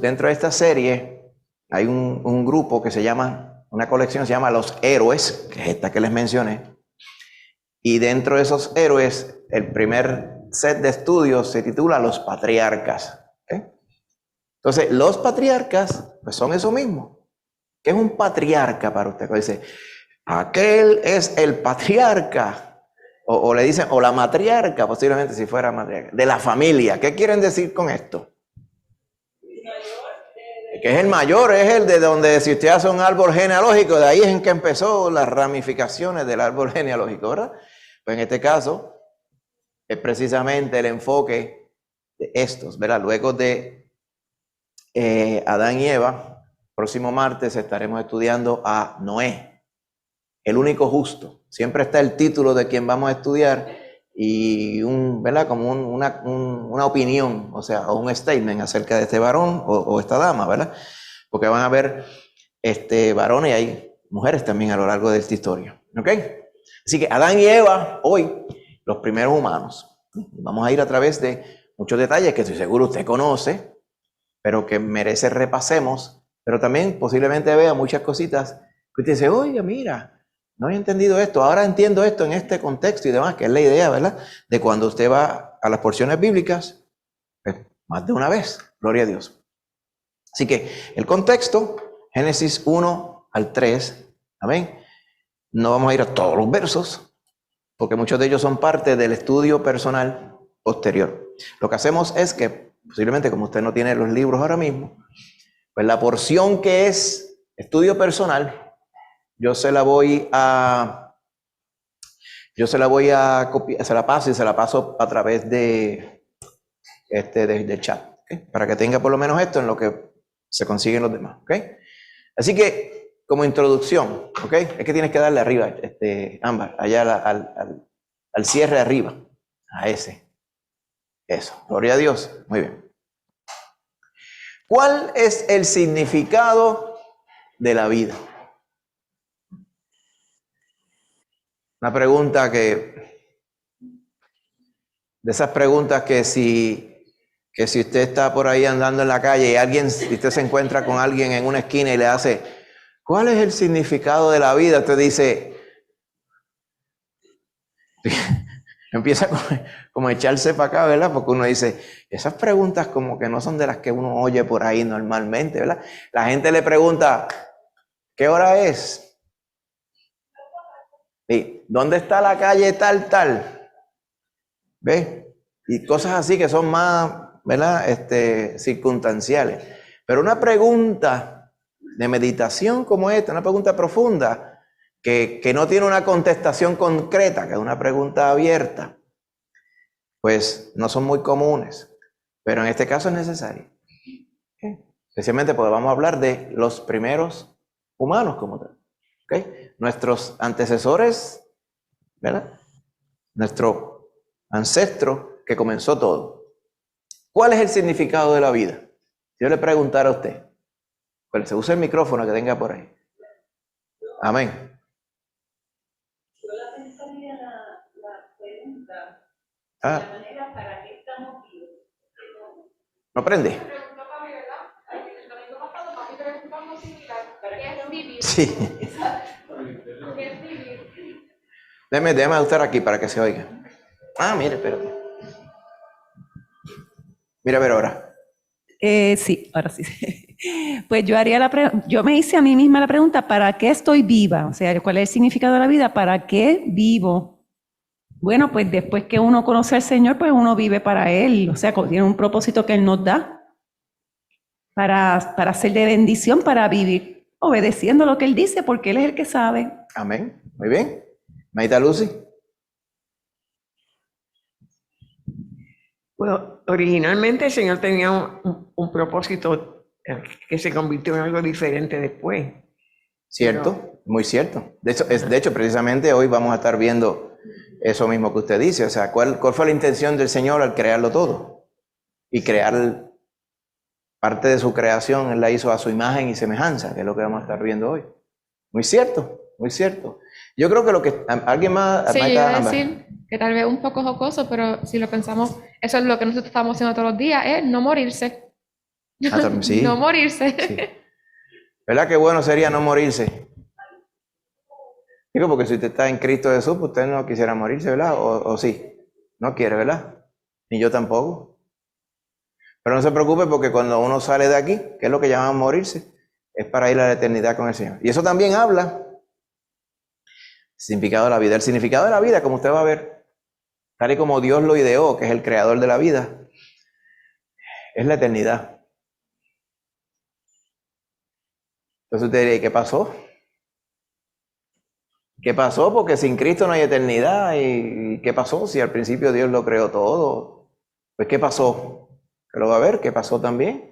Dentro de esta serie hay un grupo que se llama, una colección se llama Los Héroes, que es esta que les mencioné. Y dentro de esos héroes, el primer set de estudios se titula Los Patriarcas. ¿Okay? Entonces, los patriarcas pues son eso mismo. ¿Qué es un patriarca para usted? Dice, aquel es el patriarca. O le dicen, o la matriarca, posiblemente si fuera matriarca, de la familia. ¿Qué quieren decir con esto? Que es el mayor, es el de donde si usted hace un árbol genealógico, de ahí es en que empezó las ramificaciones del árbol genealógico, ¿verdad? Pues en este caso es precisamente el enfoque de estos, ¿verdad? Luego de Adán y Eva, próximo martes estaremos estudiando a Noé, el único justo. Siempre está el título de quien vamos a estudiar y ¿verdad? Como una opinión, o sea, o un statement acerca de este varón o esta dama, ¿verdad? Porque van a haber varones y hay mujeres también a lo largo de esta historia, ¿ok? Así que Adán y Eva, hoy, los primeros humanos. Vamos a ir a través de muchos detalles que estoy seguro usted conoce, pero que merece repasemos, pero también posiblemente vea muchas cositas que usted dice, oiga, mira, no había entendido esto, ahora entiendo esto en este contexto y demás, que es la idea, ¿verdad? De cuando usted va a las porciones bíblicas, pues, más de una vez, gloria a Dios. Así que el contexto, Génesis 1 al 3, amén. No vamos a ir a todos los versos, porque muchos de ellos son parte del estudio personal posterior. Lo que hacemos es que, posiblemente como usted no tiene los libros ahora mismo, pues la porción que es estudio personal, yo se la voy a copiar, se la paso y se la paso a través de chat, ¿okay? Para que tenga por lo menos esto en lo que se consiguen los demás, ¿ok? Así que, como introducción, ¿ok? Es que tienes que darle arriba, Ámbar, allá al cierre arriba, a ese. Eso, gloria a Dios, muy bien. ¿Cuál es el significado de la vida? Una pregunta de esas preguntas que si usted está por ahí andando en la calle y usted se encuentra con alguien en una esquina y le hace, ¿cuál es el significado de la vida? Usted dice, empieza como a echarse para acá, ¿verdad? Porque uno dice, esas preguntas como que no son de las que uno oye por ahí normalmente, ¿verdad? La gente le pregunta, ¿qué hora es? ¿Y dónde está la calle tal? ¿Ves? Y cosas así que son más, ¿verdad? Circunstanciales. Pero una pregunta de meditación como esta, una pregunta profunda, que no tiene una contestación concreta, que es una pregunta abierta, pues no son muy comunes. Pero en este caso es necesario. ¿Okay? Especialmente porque vamos a hablar de los primeros humanos como tal. ¿Okay? Nuestros antecesores, ¿verdad? Nuestro ancestro que comenzó todo. ¿Cuál es el significado de la vida? Si yo le preguntara a usted, pues se usa el micrófono que tenga por ahí. Amén. Yo la pensaría la pregunta, Ah. la manera para que estamos vivos. ¿No prende? ¿Qué es vivir? Sí. ¿Qué es vivir? Déjame estar aquí para que se oiga. Ah, mire, espérate. Mira a ver ahora. Sí, ahora sí. Pues yo me hice a mí misma la pregunta, ¿para qué estoy viva? O sea, ¿cuál es el significado de la vida? ¿Para qué vivo? Bueno, pues después que uno conoce al Señor, pues uno vive para Él. O sea, tiene un propósito que Él nos da para ser de bendición, para vivir obedeciendo lo que Él dice, porque Él es el que sabe. Amén. Muy bien. Maita Lucy. Bueno, originalmente el Señor tenía un propósito que se convirtió en algo diferente después. Cierto, muy cierto. De hecho, precisamente hoy vamos a estar viendo eso mismo que usted dice. O sea, ¿cuál fue la intención del Señor al crearlo todo? Y crear parte de su creación, Él la hizo a su imagen y semejanza, que es lo que vamos a estar viendo hoy. Muy cierto, muy cierto. Yo creo que lo que alguien más... Sí, yo iba a decir que tal vez un poco jocoso, pero si lo pensamos, eso es lo que nosotros estamos haciendo todos los días, es no morirse. Sí, No morirse. sí. ¿Verdad que bueno sería no morirse? Digo, porque si usted está en Cristo Jesús, pues usted no quisiera morirse, ¿verdad? O sí, no quiere, ¿verdad? Ni yo tampoco. Pero no se preocupe porque cuando uno sale de aquí, que es lo que llaman morirse, es para ir a la eternidad con el Señor. Y eso también habla significado de la vida. El significado de la vida, como usted va a ver, tal y como Dios lo ideó, que es el creador de la vida, es la eternidad. Entonces usted diría, ¿y qué pasó? ¿Qué pasó? Porque sin Cristo no hay eternidad. ¿Y qué pasó si al principio Dios lo creó todo? Pues ¿qué pasó? Que lo va a ver, ¿qué pasó también?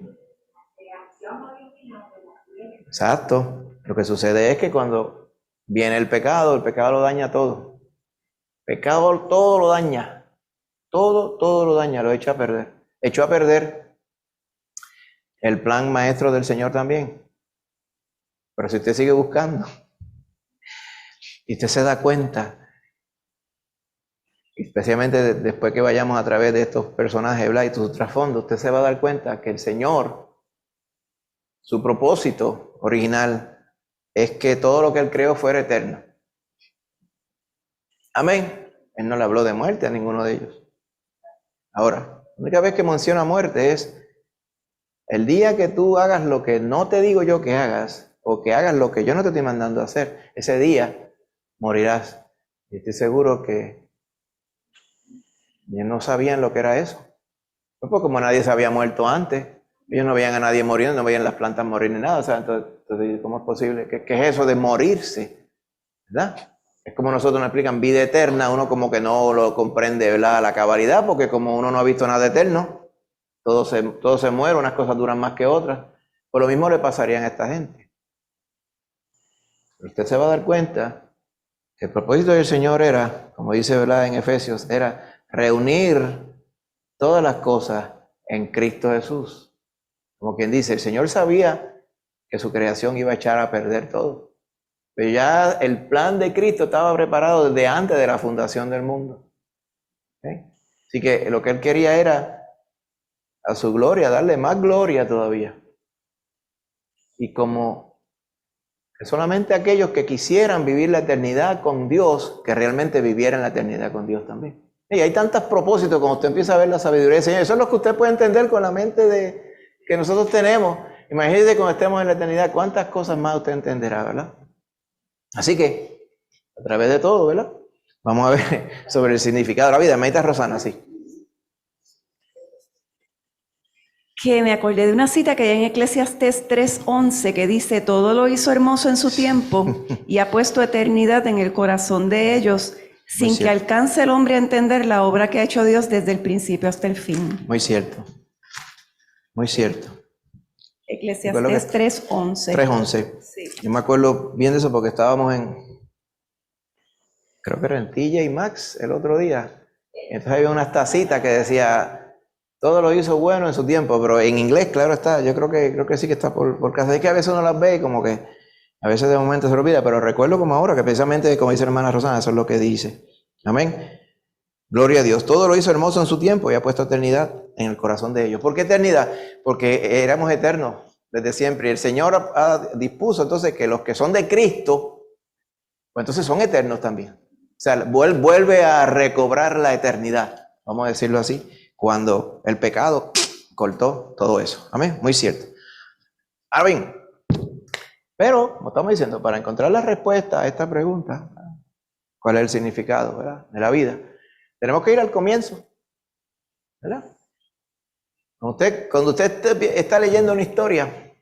Exacto. Lo que sucede es que cuando viene el pecado lo daña todo. El pecado todo lo daña. Todo lo daña, lo echa a perder. Echó a perder el plan maestro del Señor también. Pero si usted sigue buscando y usted se da cuenta, especialmente después que vayamos a través de estos personajes, ¿verdad? Y su trasfondo, usted se va a dar cuenta que el Señor, su propósito original es que todo lo que Él creó fuera eterno. Amén. Él no le habló de muerte a ninguno de ellos. Ahora, la única vez que menciona muerte es el día que tú hagas lo que no te digo yo que hagas, o que hagas lo que yo no te estoy mandando a hacer, ese día morirás. Y estoy seguro que ellos no sabían lo que era eso. Pues como nadie se había muerto antes, ellos no veían a nadie muriendo, no veían las plantas morir ni nada. O sea, entonces ¿cómo es posible? ¿Qué es eso de morirse? ¿Verdad? Es como nosotros nos explican vida eterna, uno como que no lo comprende, ¿verdad? La cabalidad, porque como uno no ha visto nada eterno, todo se muere, unas cosas duran más que otras. Por lo mismo le pasaría a esta gente. Usted se va a dar cuenta que el propósito del Señor era, como dice, ¿verdad? En Efesios, era reunir todas las cosas en Cristo Jesús. Como quien dice, el Señor sabía que su creación iba a echar a perder todo. Pero ya el plan de Cristo estaba preparado desde antes de la fundación del mundo. ¿Okay? Así que lo que Él quería era a su gloria, darle más gloria todavía. Y como solamente aquellos que quisieran vivir la eternidad con Dios, que realmente vivieran la eternidad con Dios también. Y hay tantos propósitos cuando usted empieza a ver la sabiduría del Señor. Eso es lo que usted puede entender con la mente que nosotros tenemos. Imagínese cuando estemos en la eternidad, cuántas cosas más usted entenderá, ¿verdad? Así que, a través de todo, ¿verdad? Vamos a ver sobre el significado de la vida. Medita Rosana, sí. Que me acordé de una cita que hay en Eclesiastés 3:11 que dice, todo lo hizo hermoso en su tiempo y ha puesto eternidad en el corazón de ellos, sin que alcance el hombre a entender la obra que ha hecho Dios desde el principio hasta el fin. Muy cierto. Muy cierto. Eclesiastés 3:11. 3:11. Sí. Yo me acuerdo bien de eso porque estábamos creo que era en TJ Maxx el otro día. Entonces había unas tacitas que decía, todo lo hizo bueno en su tiempo, pero en inglés, claro está, yo creo que sí que está por casa. Es que a veces uno las ve y como que a veces de momento se lo olvida, pero recuerdo como ahora que precisamente, como dice la hermana Rosana, eso es lo que dice. Amén. Gloria a Dios. Todo lo hizo hermoso en su tiempo y ha puesto eternidad en el corazón de ellos. ¿Por qué eternidad? Porque éramos eternos desde siempre. Y el Señor dispuso entonces que los que son de Cristo, pues entonces son eternos también. O sea, vuelve a recobrar la eternidad, vamos a decirlo así, cuando el pecado cortó todo eso. Amén, muy cierto. Ahora bien, pero, como estamos diciendo, para encontrar la respuesta a esta pregunta, ¿cuál es el significado, verdad, de la vida? Tenemos que ir al comienzo, ¿verdad? Cuando usted está leyendo una historia,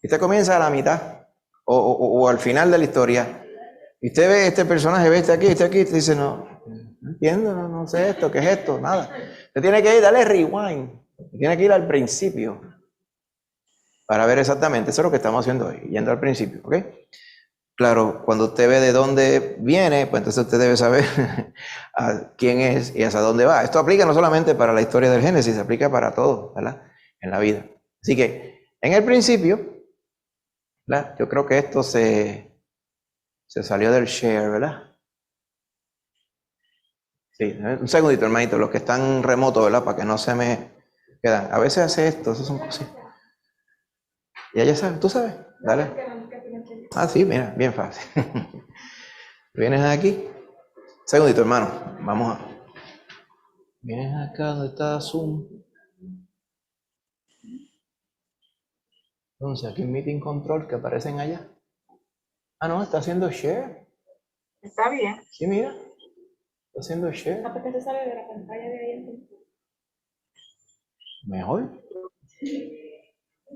y usted comienza a la mitad, o al final de la historia, y usted ve este personaje, ve este aquí, y usted dice, no entiendo, no sé esto, ¿qué es esto? Nada. Usted tiene que ir, dale rewind, tiene que ir al principio, para ver exactamente, eso es lo que estamos haciendo hoy, yendo al principio, ¿ok? Claro, cuando usted ve de dónde viene, pues entonces usted debe saber a quién es y hacia dónde va. Esto aplica no solamente para la historia del Génesis, aplica para todo, ¿verdad? En la vida. Así que, en el principio, ¿verdad? Yo creo que esto se salió del share, ¿verdad? Sí, un segundito, hermanito, los que están remotos, ¿verdad? Para que no se me quedan. A veces hace esto, eso son cosas. Y ella sabe, tú sabes, dale. Ah, sí, mira, bien fácil. Vienes aquí. Segundito, hermano. Vamos a. Vienes acá donde está Zoom. Entonces, aquí en Meeting Control que aparecen allá. Ah, no, está haciendo share. Está bien. Sí, mira. Está haciendo share. ¿Por qué se sale de la pantalla de ahí entonces? Mejor.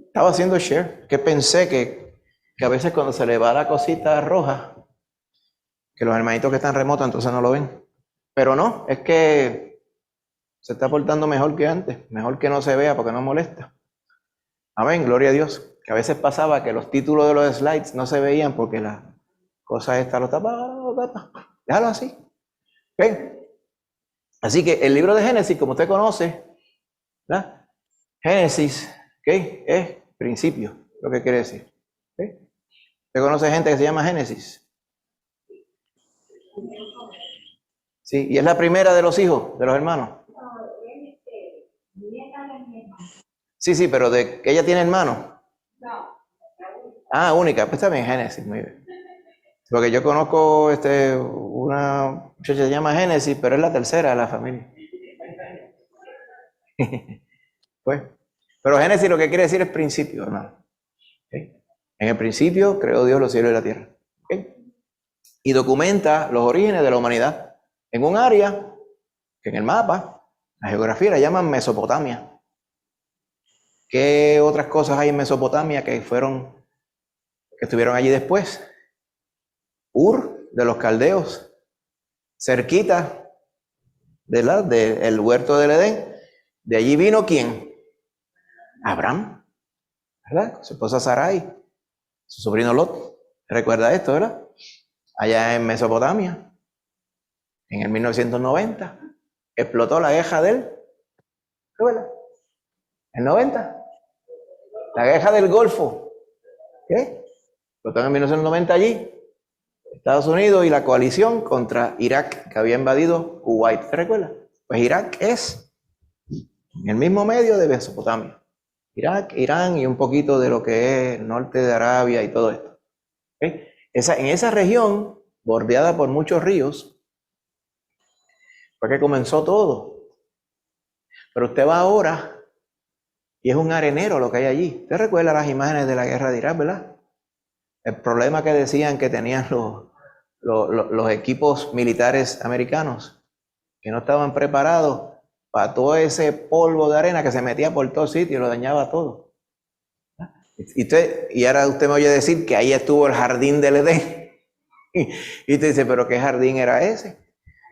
Estaba haciendo share. Que pensé que a veces cuando se le va la cosita roja, que los hermanitos que están remotos entonces no lo ven. Pero no, es que se está portando mejor que antes. Mejor que no se vea porque no molesta. Amén, gloria a Dios. Que a veces pasaba que los títulos de los slides no se veían porque las cosas estas lo tapaban. Déjalo así. ¿Okay? Así que el libro de Génesis, como usted conoce, ¿verdad? Génesis, ¿okay? Es principio, lo que quiere decir. ¿Okay? ¿Usted conoce gente que se llama Génesis? Sí, y es la primera de los hijos, de los hermanos. Sí, pero de que ella tiene hermanos. Ah, única, pues está bien, Génesis, muy bien. Porque yo conozco una muchacha que se llama Génesis, pero es la tercera de la familia. Pues, pero Génesis lo que quiere decir es principio, hermano. ¿Okay? En el principio creó Dios los cielos y la tierra. ¿Okay? Y documenta los orígenes de la humanidad en un área que en el mapa, la geografía la llaman Mesopotamia. ¿Qué otras cosas hay en Mesopotamia que estuvieron allí después? Ur de los caldeos, cerquita del huerto del Edén. De allí vino ¿quién? Abraham, ¿verdad? Su esposa Sarai, su sobrino Lot. ¿Recuerda esto, verdad? Allá en Mesopotamia, en el 1990, explotó la guerra ¿recuerda? ¿El 90? La guerra del Golfo. ¿Qué? Explotó en el 1990 allí. Estados Unidos y la coalición contra Irak, que había invadido Kuwait. ¿Te recuerdas? Pues Irak es en el mismo medio de Mesopotamia. Irak, Irán y un poquito de lo que es el norte de Arabia y todo esto. ¿Okay? En esa región, bordeada por muchos ríos, fue que comenzó todo. Pero usted va ahora y es un arenero lo que hay allí. ¿Usted recuerda las imágenes de la guerra de Irak, verdad? El problema que decían que tenían los equipos militares americanos, que no estaban preparados para todo ese polvo de arena que se metía por todo sitio y lo dañaba todo. Y ahora usted me oye decir que ahí estuvo el jardín del Edén. Y usted dice, ¿pero qué jardín era ese?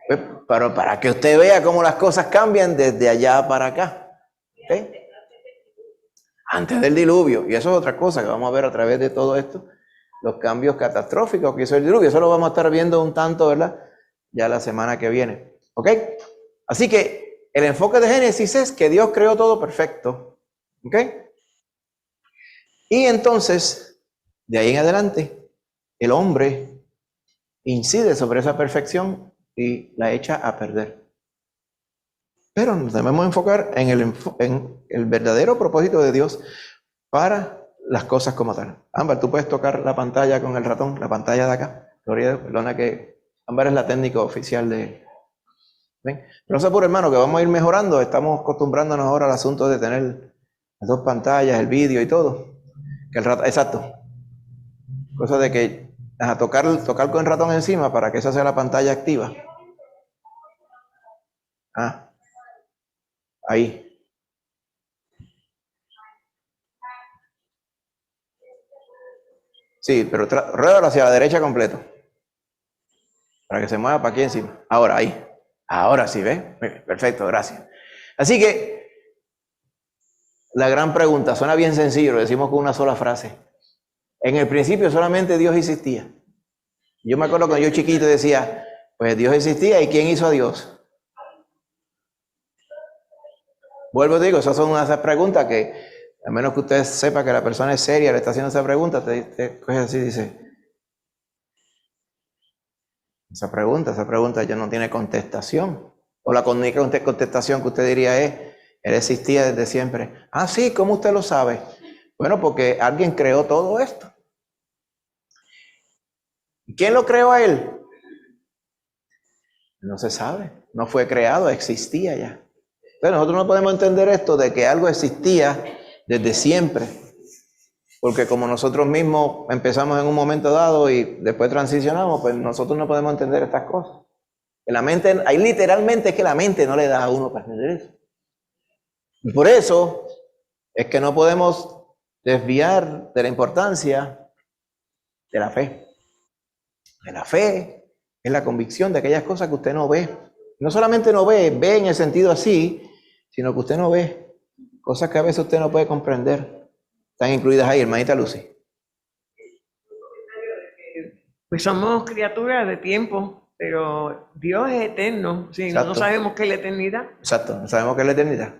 Pues, pero para que usted vea cómo las cosas cambian desde allá para acá. ¿Okay? Antes del diluvio. Y eso es otra cosa que vamos a ver a través de todo esto. Los cambios catastróficos que hizo el diluvio. Eso lo vamos a estar viendo un tanto, ¿verdad? Ya la semana que viene. ¿Ok? Así que el enfoque de Génesis es que Dios creó todo perfecto. ¿Ok? Y entonces, de ahí en adelante, el hombre incide sobre esa perfección y la echa a perder. Pero nos debemos enfocar en el verdadero propósito de Dios para las cosas como tal. Ámbar, tú puedes tocar la pantalla con el ratón, la pantalla de acá. Gloria a Dios, perdona que Ámbar es la técnica oficial de... ¿Ven? Pero no se apure, hermano, que vamos a ir mejorando. Estamos acostumbrándonos ahora al asunto de tener las dos pantallas, el vídeo y todo. Que el ratón, exacto. Cosa de que tocar con el ratón encima para que esa sea la pantalla activa. Ah, ahí. Sí, pero rueda hacia la derecha completo. Para que se mueva para aquí encima. Ahora, ahí. Ahora sí, ¿ves? Perfecto, gracias. Así que, la gran pregunta, suena bien sencillo, lo decimos con una sola frase. En el principio solamente Dios existía. Yo me acuerdo cuando yo chiquito decía, pues Dios existía, ¿y quién hizo a Dios? Vuelvo y digo, esas son esas preguntas que, a menos que usted sepa que la persona es seria, le está haciendo esa pregunta, te coge así y dice, esa pregunta ya no tiene contestación. O la única contestación que usted diría es Él existía desde siempre. Ah, sí, ¿cómo usted lo sabe? Bueno, porque alguien creó todo esto. ¿Quién lo creó a él? No se sabe. No fue creado, existía ya. Entonces nosotros no podemos entender esto de que algo existía desde siempre. Porque como nosotros mismos empezamos en un momento dado y después transicionamos, pues nosotros no podemos entender estas cosas. En la mente, ahí literalmente es que la mente no le da a uno para entender eso. Y por eso es que no podemos desviar de la importancia de la fe. De la fe es la convicción de aquellas cosas que usted no ve. No solamente no ve, ve en el sentido así, sino que usted no ve. Cosas que a veces usted no puede comprender. Están incluidas ahí, hermanita Lucy. Pues somos criaturas de tiempo, pero Dios es eterno. Sí, Exacto. no sabemos qué es la eternidad. Exacto, no sabemos qué es la eternidad.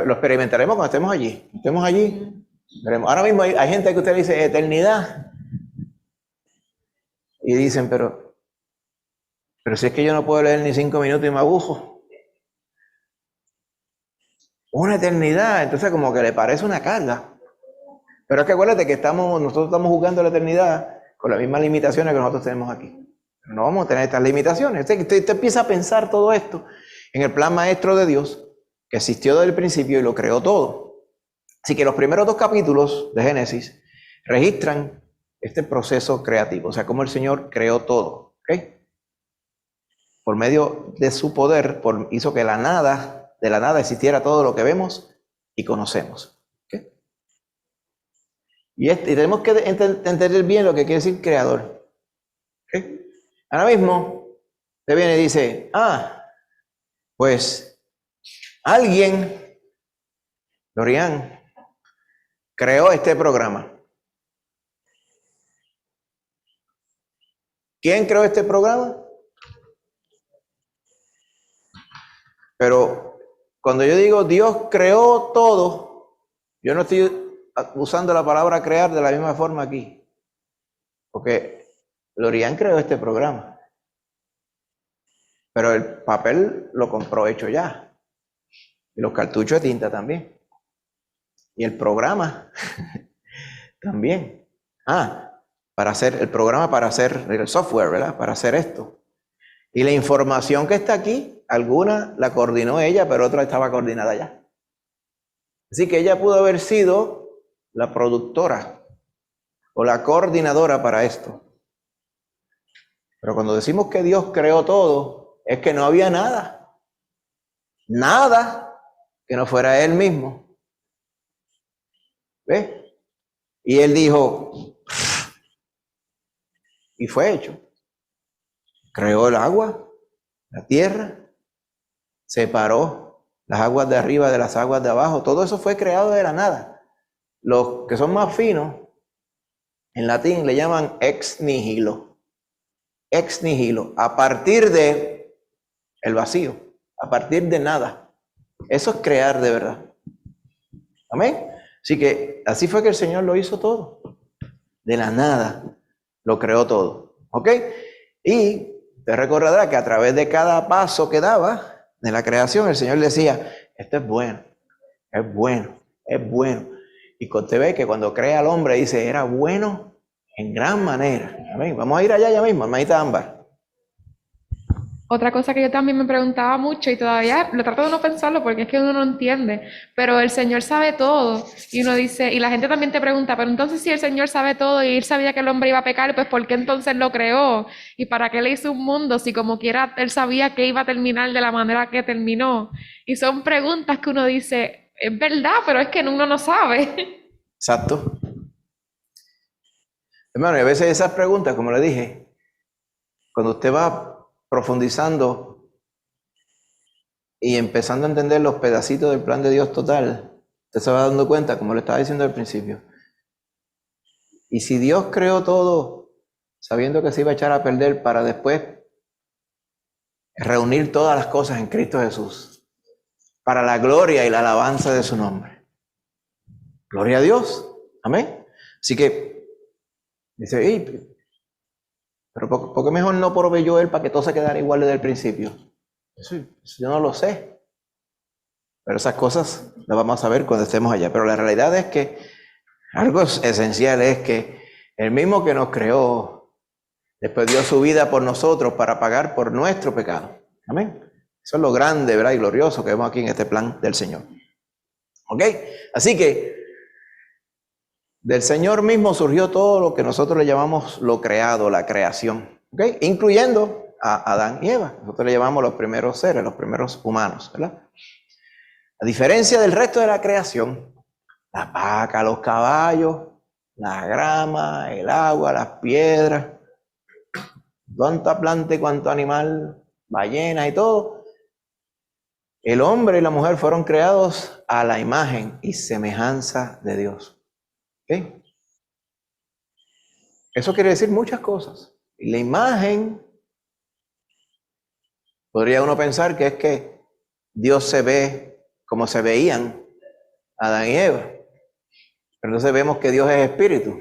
Lo experimentaremos cuando estemos allí. Estemos allí, veremos. Ahora mismo hay gente que usted le dice eternidad. Y dicen, pero si es que yo no puedo leer ni 5 minutos y me agujo. Una eternidad, entonces como que le parece una carga. Pero es que acuérdate que nosotros estamos jugando la eternidad con las mismas limitaciones que nosotros tenemos aquí. Pero no vamos a tener estas limitaciones. Usted empieza a pensar todo esto en el plan maestro de Dios, que existió desde el principio y lo creó todo. Así que los primeros 2 capítulos de Génesis registran este proceso creativo, o sea, cómo el Señor creó todo, ¿ok? Por medio de su poder, hizo que de la nada existiera todo lo que vemos y conocemos. ¿Okay? Y tenemos que entender bien lo que quiere decir creador. ¿Okay? Ahora mismo, usted viene y dice, pues alguien, Dorian, creó este programa. ¿Quién creó este programa? Pero cuando yo digo Dios creó todo, yo no estoy usando la palabra crear de la misma forma aquí. Porque Lorian creó este programa. Pero el papel lo compró hecho ya. Y los cartuchos de tinta también. Y el programa también. Para hacer el programa, para hacer el software, ¿verdad? Para hacer esto. Y la información que está aquí, alguna la coordinó ella, pero otra estaba coordinada ya. Así que ella pudo haber sido la productora o la coordinadora para esto. Pero cuando decimos que Dios creó todo, es que no había nada. Nada que no fuera Él mismo. ¿Ves? Y Él dijo, y fue hecho. Creó el agua, la tierra, separó las aguas de arriba de las aguas de abajo. Todo eso fue creado de la nada. Los que son más finos, en latín le llaman ex nihilo. Ex nihilo, a partir de el vacío, a partir de nada. Eso es crear de verdad. Amén. Así que así fue que el Señor lo hizo todo. De la nada lo creó todo. ¿Ok? Y te recordará que a través de cada paso que daba de la creación, el Señor decía, esto es bueno, es bueno, es bueno. Y usted ve que cuando crea al hombre dice, era bueno en gran manera. Amén. Vamos a ir allá ya mismo, hermanita Ámbar. Otra cosa que yo también me preguntaba mucho y todavía lo trato de no pensarlo porque es que uno no entiende, pero el Señor sabe todo y uno dice, y la gente también te pregunta, pero entonces si el Señor sabe todo y Él sabía que el hombre iba a pecar, pues ¿por qué entonces lo creó? ¿Y para qué le hizo un mundo si como quiera Él sabía que iba a terminar de la manera que terminó? Y son preguntas que uno dice, es verdad, pero es que uno no sabe. Exacto. Hermano, y a veces esas preguntas, como le dije, cuando usted va profundizando y empezando a entender los pedacitos del plan de Dios total, usted se va dando cuenta, como le estaba diciendo al principio. Y si Dios creó todo sabiendo que se iba a echar a perder para después reunir todas las cosas en Cristo Jesús, para la gloria y la alabanza de su nombre. Gloria a Dios. Amén. Así que dice, pero ¿por qué mejor no proveyó Él para que todo se quedara igual desde el principio? Eso yo no lo sé. Pero esas cosas las vamos a ver cuando estemos allá. Pero la realidad es que algo esencial es que el mismo que nos creó, después dio su vida por nosotros para pagar por nuestro pecado. Amén. Eso es lo grande, ¿verdad? Y glorioso que vemos aquí en este plan del Señor. ¿Ok? Así que del Señor mismo surgió todo lo que nosotros le llamamos lo creado, la creación. ¿Ok? Incluyendo a Adán y Eva. Nosotros le llamamos los primeros seres, los primeros humanos, ¿verdad? A diferencia del resto de la creación, las vacas, los caballos, la grama, el agua, las piedras, cuánta planta y cuánto animal, ballenas y todo, el hombre y la mujer fueron creados a la imagen y semejanza de Dios. ¿Ok? Eso quiere decir muchas cosas. Y la imagen, podría uno pensar que es que Dios se ve como se veían Adán y Eva. Pero entonces vemos que Dios es espíritu.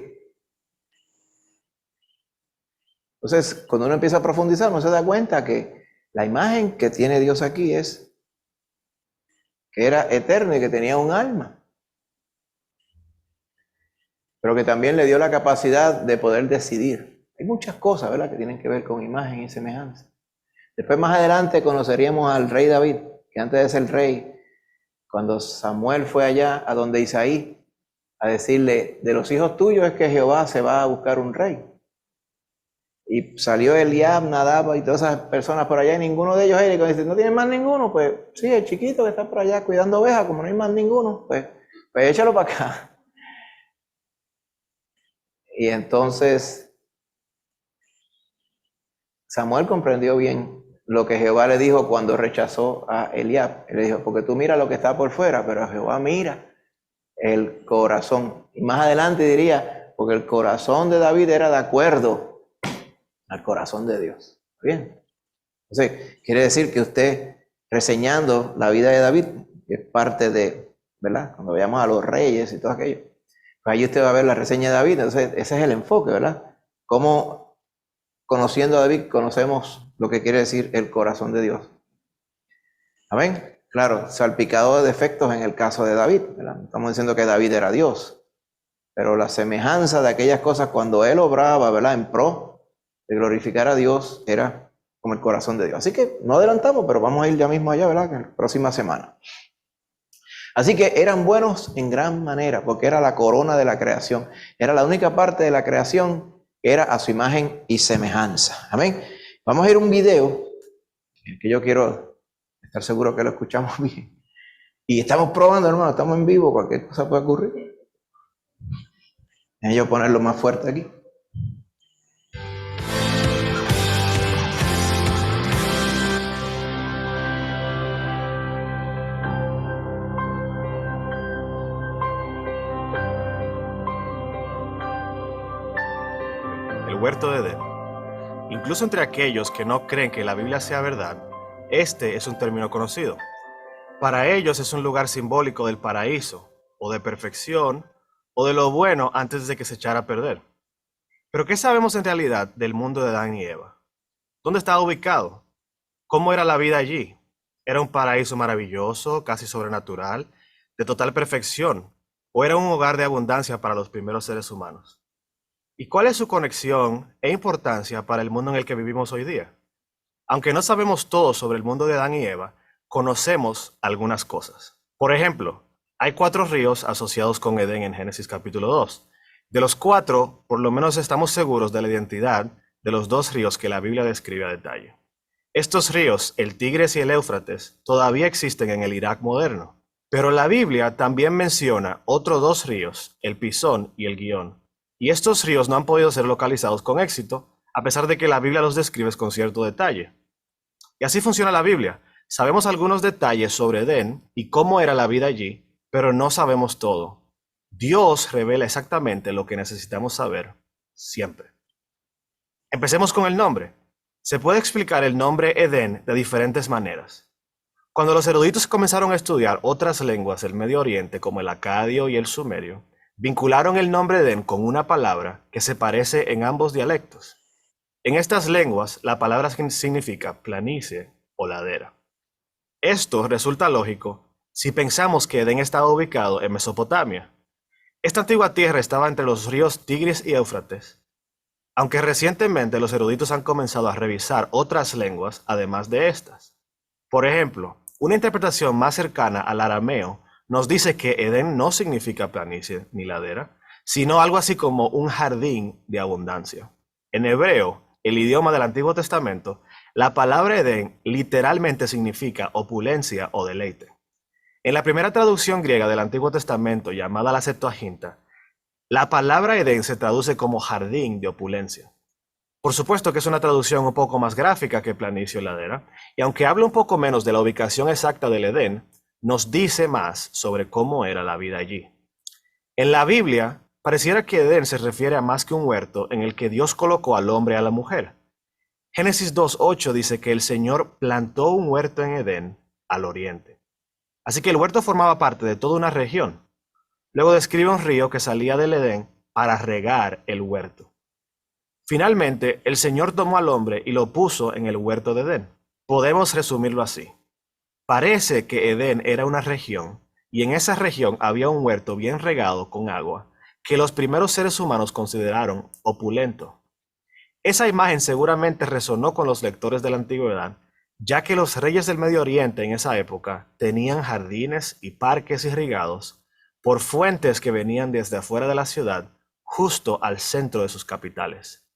Entonces, cuando uno empieza a profundizar, uno se da cuenta que la imagen que tiene Dios aquí es que era eterno y que tenía un alma. Pero que también le dio la capacidad de poder decidir. Hay muchas cosas, ¿verdad?, que tienen que ver con imagen y semejanza. Después, más adelante, conoceríamos al rey David, que antes de ser rey, cuando Samuel fue allá a donde Isaí, a decirle, de los hijos tuyos es que Jehová se va a buscar un rey. Y salió Eliab, Nadab y todas esas personas por allá, y ninguno de ellos, y dice, ¿no tienen más ninguno? Pues sí, el chiquito que está por allá cuidando ovejas, como no hay más ninguno, pues échalo para acá. Y entonces Samuel comprendió bien lo que Jehová le dijo cuando rechazó a Eliab. Él le dijo, porque tú miras lo que está por fuera, pero Jehová mira el corazón. Y más adelante diría, porque el corazón de David era de acuerdo al corazón de Dios. ¿Bien? Entonces, quiere decir que usted, reseñando la vida de David, que es parte de, ¿verdad?, cuando veamos a los reyes y todo aquello, pues ahí usted va a ver la reseña de David. Entonces, ese es el enfoque, ¿verdad? Cómo, conociendo a David, conocemos lo que quiere decir el corazón de Dios. Amén. Claro, salpicado de defectos en el caso de David, ¿verdad? Estamos diciendo que David era Dios, pero la semejanza de aquellas cosas cuando él obraba, ¿verdad?, en pro de glorificar a Dios, era como el corazón de Dios. Así que no adelantamos, pero vamos a ir ya mismo allá, ¿verdad?, que la próxima semana. Así que eran buenos en gran manera, porque era la corona de la creación. Era la única parte de la creación que era a su imagen y semejanza. Amén. Vamos a ir a un video, que yo quiero estar seguro que lo escuchamos bien. Y estamos probando, hermano, estamos en vivo, cualquier cosa puede ocurrir. Déjame yo ponerlo más fuerte aquí. El huerto de Edén. Incluso entre aquellos que no creen que la Biblia sea verdad, este es un término conocido. Para ellos es un lugar simbólico del paraíso, o de perfección, o de lo bueno antes de que se echara a perder. Pero ¿qué sabemos en realidad del mundo de Adán y Eva? ¿Dónde estaba ubicado? ¿Cómo era la vida allí? ¿Era un paraíso maravilloso, casi sobrenatural, de total perfección? ¿O era un hogar de abundancia para los primeros seres humanos? ¿Y cuál es su conexión e importancia para el mundo en el que vivimos hoy día? Aunque no sabemos todo sobre el mundo de Adán y Eva, conocemos algunas cosas. Por ejemplo, hay 4 ríos asociados con Edén en Génesis capítulo 2. De los 4, por lo menos estamos seguros de la identidad de los 2 ríos que la Biblia describe a detalle. Estos ríos, el Tigris y el Éufrates, todavía existen en el Irak moderno. Pero la Biblia también menciona otros 2 ríos, el Pisón y el Gihón. Y estos ríos no han podido ser localizados con éxito, a pesar de que la Biblia los describe con cierto detalle. Y así funciona la Biblia. Sabemos algunos detalles sobre Edén y cómo era la vida allí, pero no sabemos todo. Dios revela exactamente lo que necesitamos saber siempre. Empecemos con el nombre. Se puede explicar el nombre Edén de diferentes maneras. Cuando los eruditos comenzaron a estudiar otras lenguas del Medio Oriente, como el acadio y el sumerio, vincularon el nombre Edén con una palabra que se parece en ambos dialectos. En estas lenguas, la palabra significa planicie o ladera. Esto resulta lógico si pensamos que Edén estaba ubicado en Mesopotamia. Esta antigua tierra estaba entre los ríos Tigris y Éufrates, aunque recientemente los eruditos han comenzado a revisar otras lenguas además de estas. Por ejemplo, una interpretación más cercana al arameo nos dice que Edén no significa planicie ni ladera, sino algo así como un jardín de abundancia. En hebreo, el idioma del Antiguo Testamento, la palabra Edén literalmente significa opulencia o deleite. En la primera traducción griega del Antiguo Testamento, llamada la Septuaginta, la palabra Edén se traduce como jardín de opulencia. Por supuesto que es una traducción un poco más gráfica que planicie o ladera, y aunque habla un poco menos de la ubicación exacta del Edén, nos dice más sobre cómo era la vida allí. En la Biblia, pareciera que Edén se refiere a más que un huerto en el que Dios colocó al hombre y a la mujer. Génesis 2:8 dice que el Señor plantó un huerto en Edén al oriente. Así que el huerto formaba parte de toda una región. Luego describe un río que salía del Edén para regar el huerto. Finalmente, el Señor tomó al hombre y lo puso en el huerto de Edén. Podemos resumirlo así. Parece que Edén era una región, y en esa región había un huerto bien regado con agua, que los primeros seres humanos consideraron opulento. Esa imagen seguramente resonó con los lectores de la antigüedad, ya que los reyes del Medio Oriente en esa época tenían jardines y parques irrigados por fuentes que venían desde afuera de la ciudad, justo al centro de sus capitales.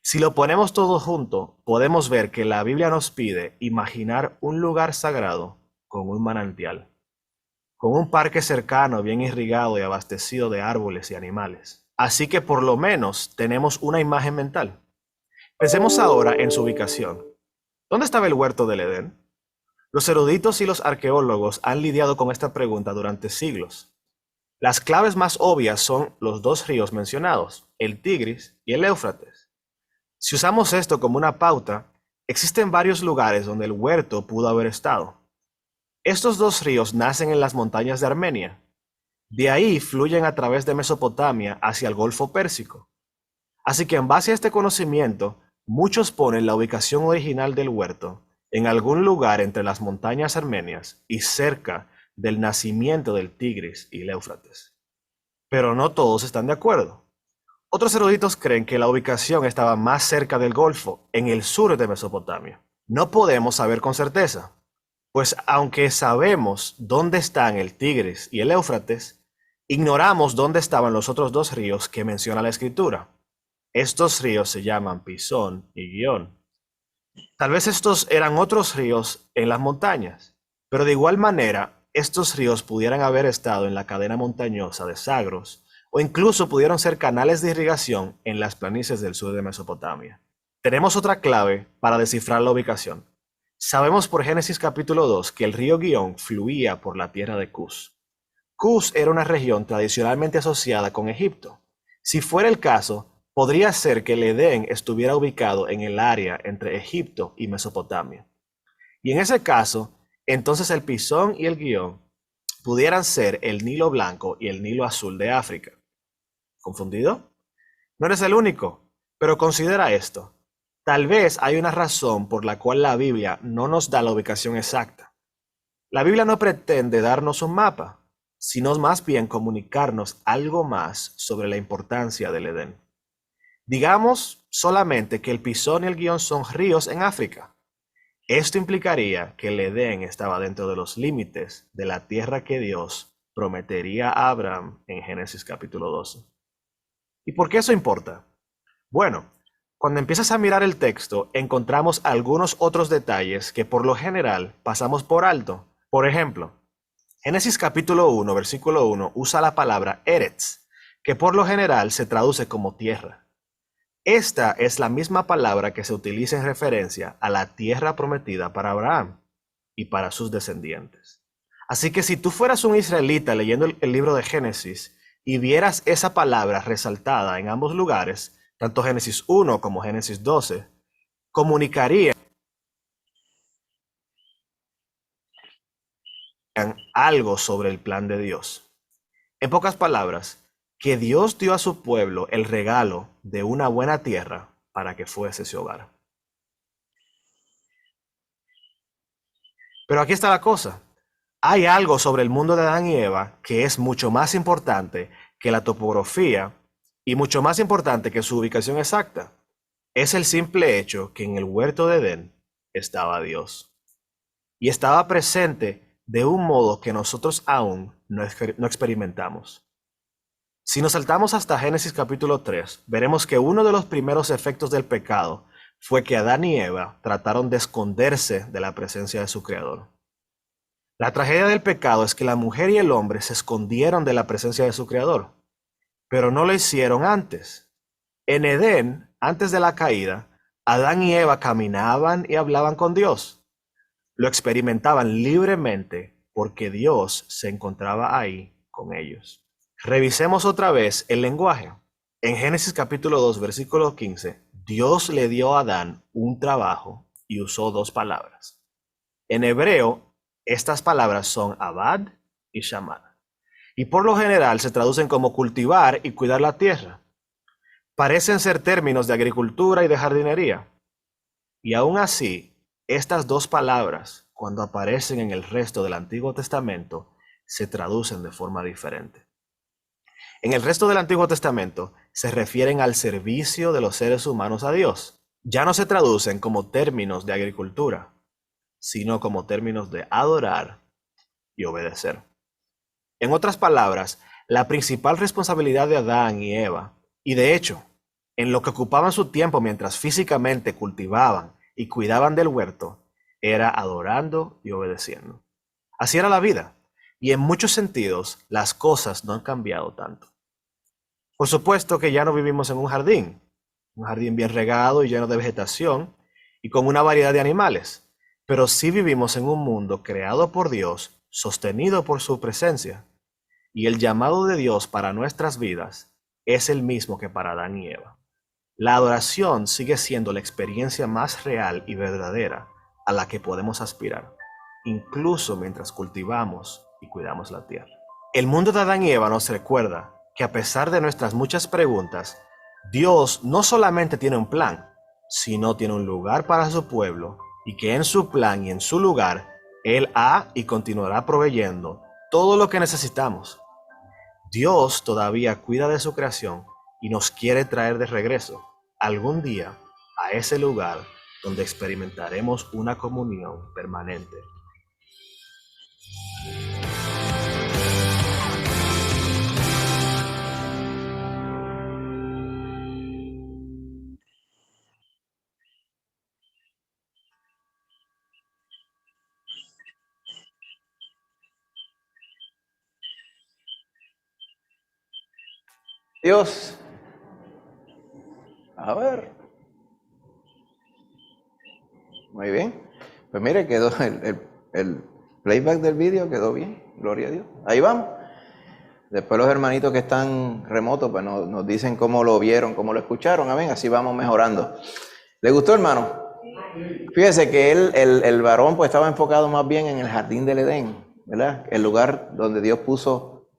Si lo ponemos todo junto, podemos ver que la Biblia nos pide imaginar un lugar sagrado con un manantial, con un parque cercano bien irrigado y abastecido de árboles y animales. Así que por lo menos tenemos una imagen mental. Pensemos ahora en su ubicación. ¿Dónde estaba el huerto del Edén? Los eruditos y los arqueólogos han lidiado con esta pregunta durante siglos. Las claves más obvias son los dos ríos mencionados, el Tigris y el Éufrates. Si usamos esto como una pauta, existen varios lugares donde el huerto pudo haber estado. Estos dos ríos nacen en las montañas de Armenia. De ahí fluyen a través de Mesopotamia hacia el Golfo Pérsico. Así que en base a este conocimiento, muchos ponen la ubicación original del huerto en algún lugar entre las montañas armenias y cerca del nacimiento del Tigris y el Éufrates. Pero no todos están de acuerdo. Otros eruditos creen que la ubicación estaba más cerca del Golfo, en el sur de Mesopotamia. No podemos saber con certeza, pues aunque sabemos dónde están el Tigris y el Éufrates, ignoramos dónde estaban los otros dos ríos que menciona la Escritura. Estos ríos se llaman Pisón y Guión. Tal vez estos eran otros ríos en las montañas, pero de igual manera, estos ríos pudieran haber estado en la cadena montañosa de Zagros, o incluso pudieron ser canales de irrigación en las planicies del sur de Mesopotamia. Tenemos otra clave para descifrar la ubicación. Sabemos por Génesis capítulo 2 que el río Guión fluía por la tierra de Cus. Cus era una región tradicionalmente asociada con Egipto. Si fuera el caso, podría ser que el Edén estuviera ubicado en el área entre Egipto y Mesopotamia. Y en ese caso, entonces el Pisón y el Guión pudieran ser el Nilo Blanco y el Nilo Azul de África. ¿Confundido? No eres el único, pero considera esto. Tal vez hay una razón por la cual la Biblia no nos da la ubicación exacta. La Biblia no pretende darnos un mapa, sino más bien comunicarnos algo más sobre la importancia del Edén. Digamos solamente que el Pisón y el Guión son ríos en África. Esto implicaría que el Edén estaba dentro de los límites de la tierra que Dios prometería a Abraham en Génesis capítulo 12. ¿Y por qué eso importa? Bueno, cuando empiezas a mirar el texto, encontramos algunos otros detalles que por lo general pasamos por alto. Por ejemplo, Génesis capítulo 1, versículo 1 usa la palabra Eretz, que por lo general se traduce como tierra. Esta es la misma palabra que se utiliza en referencia a la tierra prometida para Abraham y para sus descendientes. Así que si tú fueras un israelita leyendo el libro de Génesis y vieras esa palabra resaltada en ambos lugares, tanto Génesis 1 como Génesis 12, comunicarían algo sobre el plan de Dios. En pocas palabras, que Dios dio a su pueblo el regalo de una buena tierra para que fuese su hogar. Pero aquí está la cosa. Hay algo sobre el mundo de Adán y Eva que es mucho más importante que la topografía y mucho más importante que su ubicación exacta. Es el simple hecho que en el huerto de Edén estaba Dios. Y estaba presente de un modo que nosotros aún no experimentamos. Si nos saltamos hasta Génesis capítulo 3, veremos que uno de los primeros efectos del pecado fue que Adán y Eva trataron de esconderse de la presencia de su Creador. La tragedia del pecado es que la mujer y el hombre se escondieron de la presencia de su Creador, pero no lo hicieron antes. En Edén, antes de la caída, Adán y Eva caminaban y hablaban con Dios. Lo experimentaban libremente porque Dios se encontraba ahí con ellos. Revisemos otra vez el lenguaje. En Génesis capítulo 2, versículo 15, Dios le dio a Adán un trabajo y usó dos palabras. En hebreo, estas palabras son abad y shamad, y por lo general se traducen como cultivar y cuidar la tierra. Parecen ser términos de agricultura y de jardinería. Y aún así, estas dos palabras, cuando aparecen en el resto del Antiguo Testamento, se traducen de forma diferente. En el resto del Antiguo Testamento se refieren al servicio de los seres humanos a Dios. Ya no se traducen como términos de agricultura, sino como términos de adorar y obedecer. En otras palabras, la principal responsabilidad de Adán y Eva, y de hecho, en lo que ocupaban su tiempo mientras físicamente cultivaban y cuidaban del huerto, era adorando y obedeciendo. Así era la vida, y en muchos sentidos las cosas no han cambiado tanto. Por supuesto que ya no vivimos en un jardín bien regado y lleno de vegetación y con una variedad de animales, pero sí vivimos en un mundo creado por Dios, sostenido por su presencia, y el llamado de Dios para nuestras vidas es el mismo que para Adán y Eva. La adoración sigue siendo la experiencia más real y verdadera a la que podemos aspirar, incluso mientras cultivamos y cuidamos la tierra. El mundo de Adán y Eva nos recuerda que a pesar de nuestras muchas preguntas, Dios no solamente tiene un plan, sino tiene un lugar para su pueblo, y que en su plan y en su lugar, Él ha y continuará proveyendo todo lo que necesitamos. Dios todavía cuida de su creación y nos quiere traer de regreso algún día a ese lugar donde experimentaremos una comunión permanente. Dios. A ver. Muy bien. Pues mire, quedó el playback del vídeo, quedó bien. Gloria a Dios. Ahí vamos. Después los hermanitos que están remotos, pues nos dicen cómo lo vieron, cómo lo escucharon. Amén. Así vamos mejorando. ¿Le gustó, hermano? Fíjese que el varón pues estaba enfocado más bien en el jardín del Edén, ¿verdad? El lugar donde Dios puso,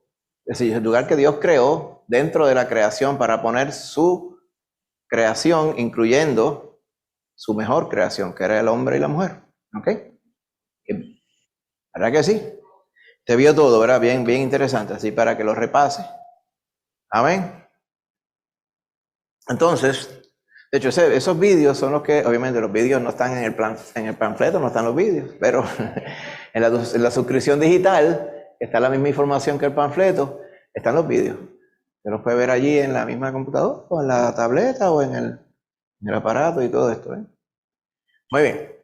es decir, el lugar que Dios creó dentro de la creación para poner su creación, incluyendo su mejor creación, que era el hombre y la mujer. ¿Ok? ¿Verdad que sí? Te vio todo, ¿verdad? Bien, bien interesante, así para que lo repase. Amén. Entonces, de hecho, esos vídeos son los que, obviamente, los vídeos no están en el panfleto, no están los vídeos, pero en la suscripción digital está la misma información que el panfleto, están los vídeos. Se los puede ver allí en la misma computadora, o en la tableta, o en el aparato y todo esto. Muy bien.